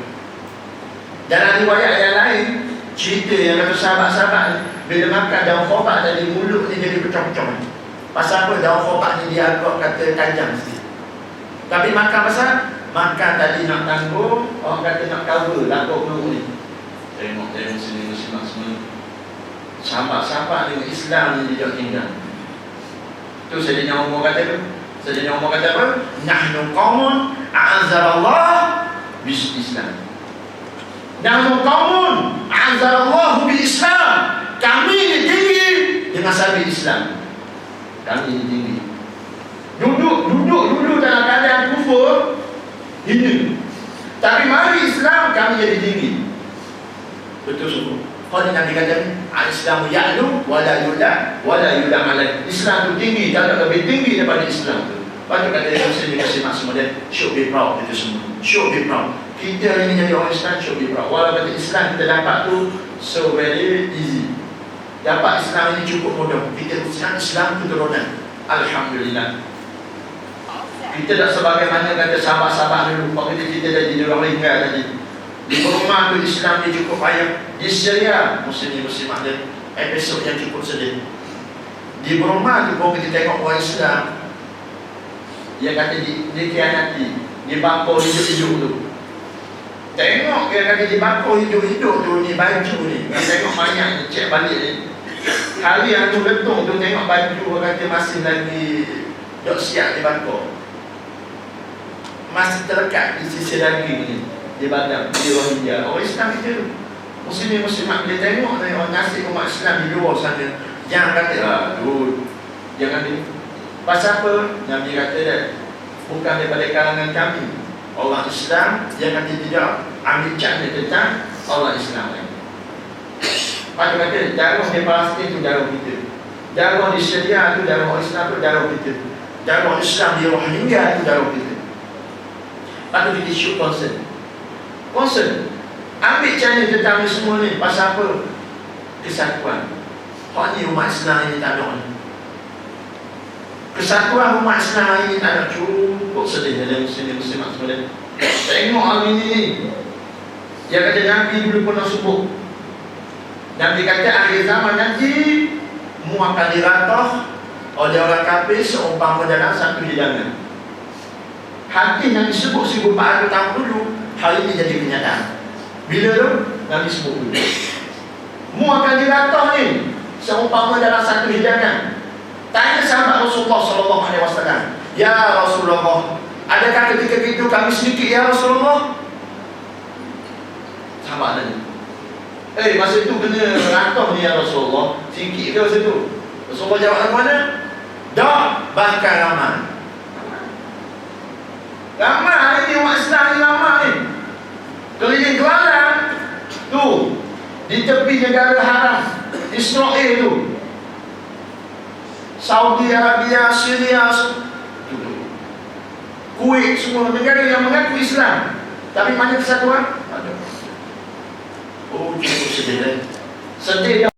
Dalam riwayat yang lain, cerita yang kata sahabat-sahabat ni, bila makan daun khobat tadi, mulut ni jadi pecah-pecah. Pasal apa? Daun khobat ni dia agak kata tajam sikit. Tapi makan pasal makan tadi nak tanggung, orang kata nak cover lapuk mulut ni. Tengok sini muslimat semua. Sahabat-sahabat dengan Islam ni dia tinggal. Tu Sayyidina Umar kata apa? Sayyidina Umar kata apa? Nahnu qaumun a'azzarallah bis Islam. Nahnu qaumun a'azzarallahu bil Islam. Kami ni tinggi dengan sabit Islam. Kami ni tinggi. Duduk dalam keadaan kufur, hina. Tapi mari Islam, kami jadi tinggi. Betul sungguh. Kalau Nabi kata al-Islamu ya'lu wala yu'la alaih. Islam tu tinggi, tak ada lebih tinggi daripada Islam tu. Lepas tu kata muslim-muslimat semua dia, should be proud itu semua. Should be proud. Kita ini jadi orang Islam, should be proud. Walau kata Islam kita dapat tu so very easy. Dapat Islam ini cukup mudah. Kita Islam itu turunan. Alhamdulillah. Kita tak sebagaimana kata sahabat-sahabat dulu. Waktu kita jadi orang ringgal tadi. Di rumah tu Islam dia cukup payah. Di Syria, muslim-muslimat dia, episod yang cukup sedih. Di Burma tu pun kita tengok orang Islam, dia kata dikhianati, dibakar hidup-hidup tu. Tengok dia kata dibakar hidup-hidup tu, ni baju ni. Dia tengok mayat ni, cek balik ni. Hari yang tu letung tu tengok baju kata masih lagi dok siap dibakar. Masih terlekat di sisi daging ni, di badan, di Rohingya. Orang Islam kita tu, Muslimat dia tengok ni orang nasib umat Islam di luar sana. Jangan kata, jangan ni. Pasal apa? Nabi kata dah, bukan daripada kalangan kami. Orang Islam, dia kata tidak ambil cara tentang orang Islam lagi. Lepas tu kata, darah di Palestin tu darah kita. Darah di Syria tu darah orang Islam tu darah kita. Darah Islam di Rohingya tu darah kita. Lepas tu kita show concern. Ambil cara tentang ni semua ni. Pasal apa? Kesatuan. Hak ni umat Islam ini tak ada ni. Kesatuan umat Islam ini tak ada. Cukup sedih dalam muslim-muslimat semua ni. Tengok hari ni. Dia kata Nabi dulu pernah sebut. Nabi kata akhir zaman nanti mu akan diratah oleh orang kafir seumpama dalam satu hidangan. Hadis Nabi sebut 1400 tahun dulu, hari ini jadi kenyataan. Bila tu? Nabi sebut dulu. Mu akan diratah ni seumpama dalam satu hidangan. Tanya sahabat Rasulullah SAW, ya Rasulullah, adakah ketika itu kami sedikit ya Rasulullah? Sahabat tanya, masa itu kena ratah ni ya Rasulullah, sikit ke masa itu? Rasulullah jawab mana? Tak, bahkan ramai. Ramai hari ni umat Islam ni ramai ni. Keliling Kelantan tu, di tepi negara haram Israel tu, Saudi Arabia, Syria, Kuwait, semua negara yang mengaku Islam. Tapi mana kesatuan? Ada. Oh, cukup sedih. Sedih.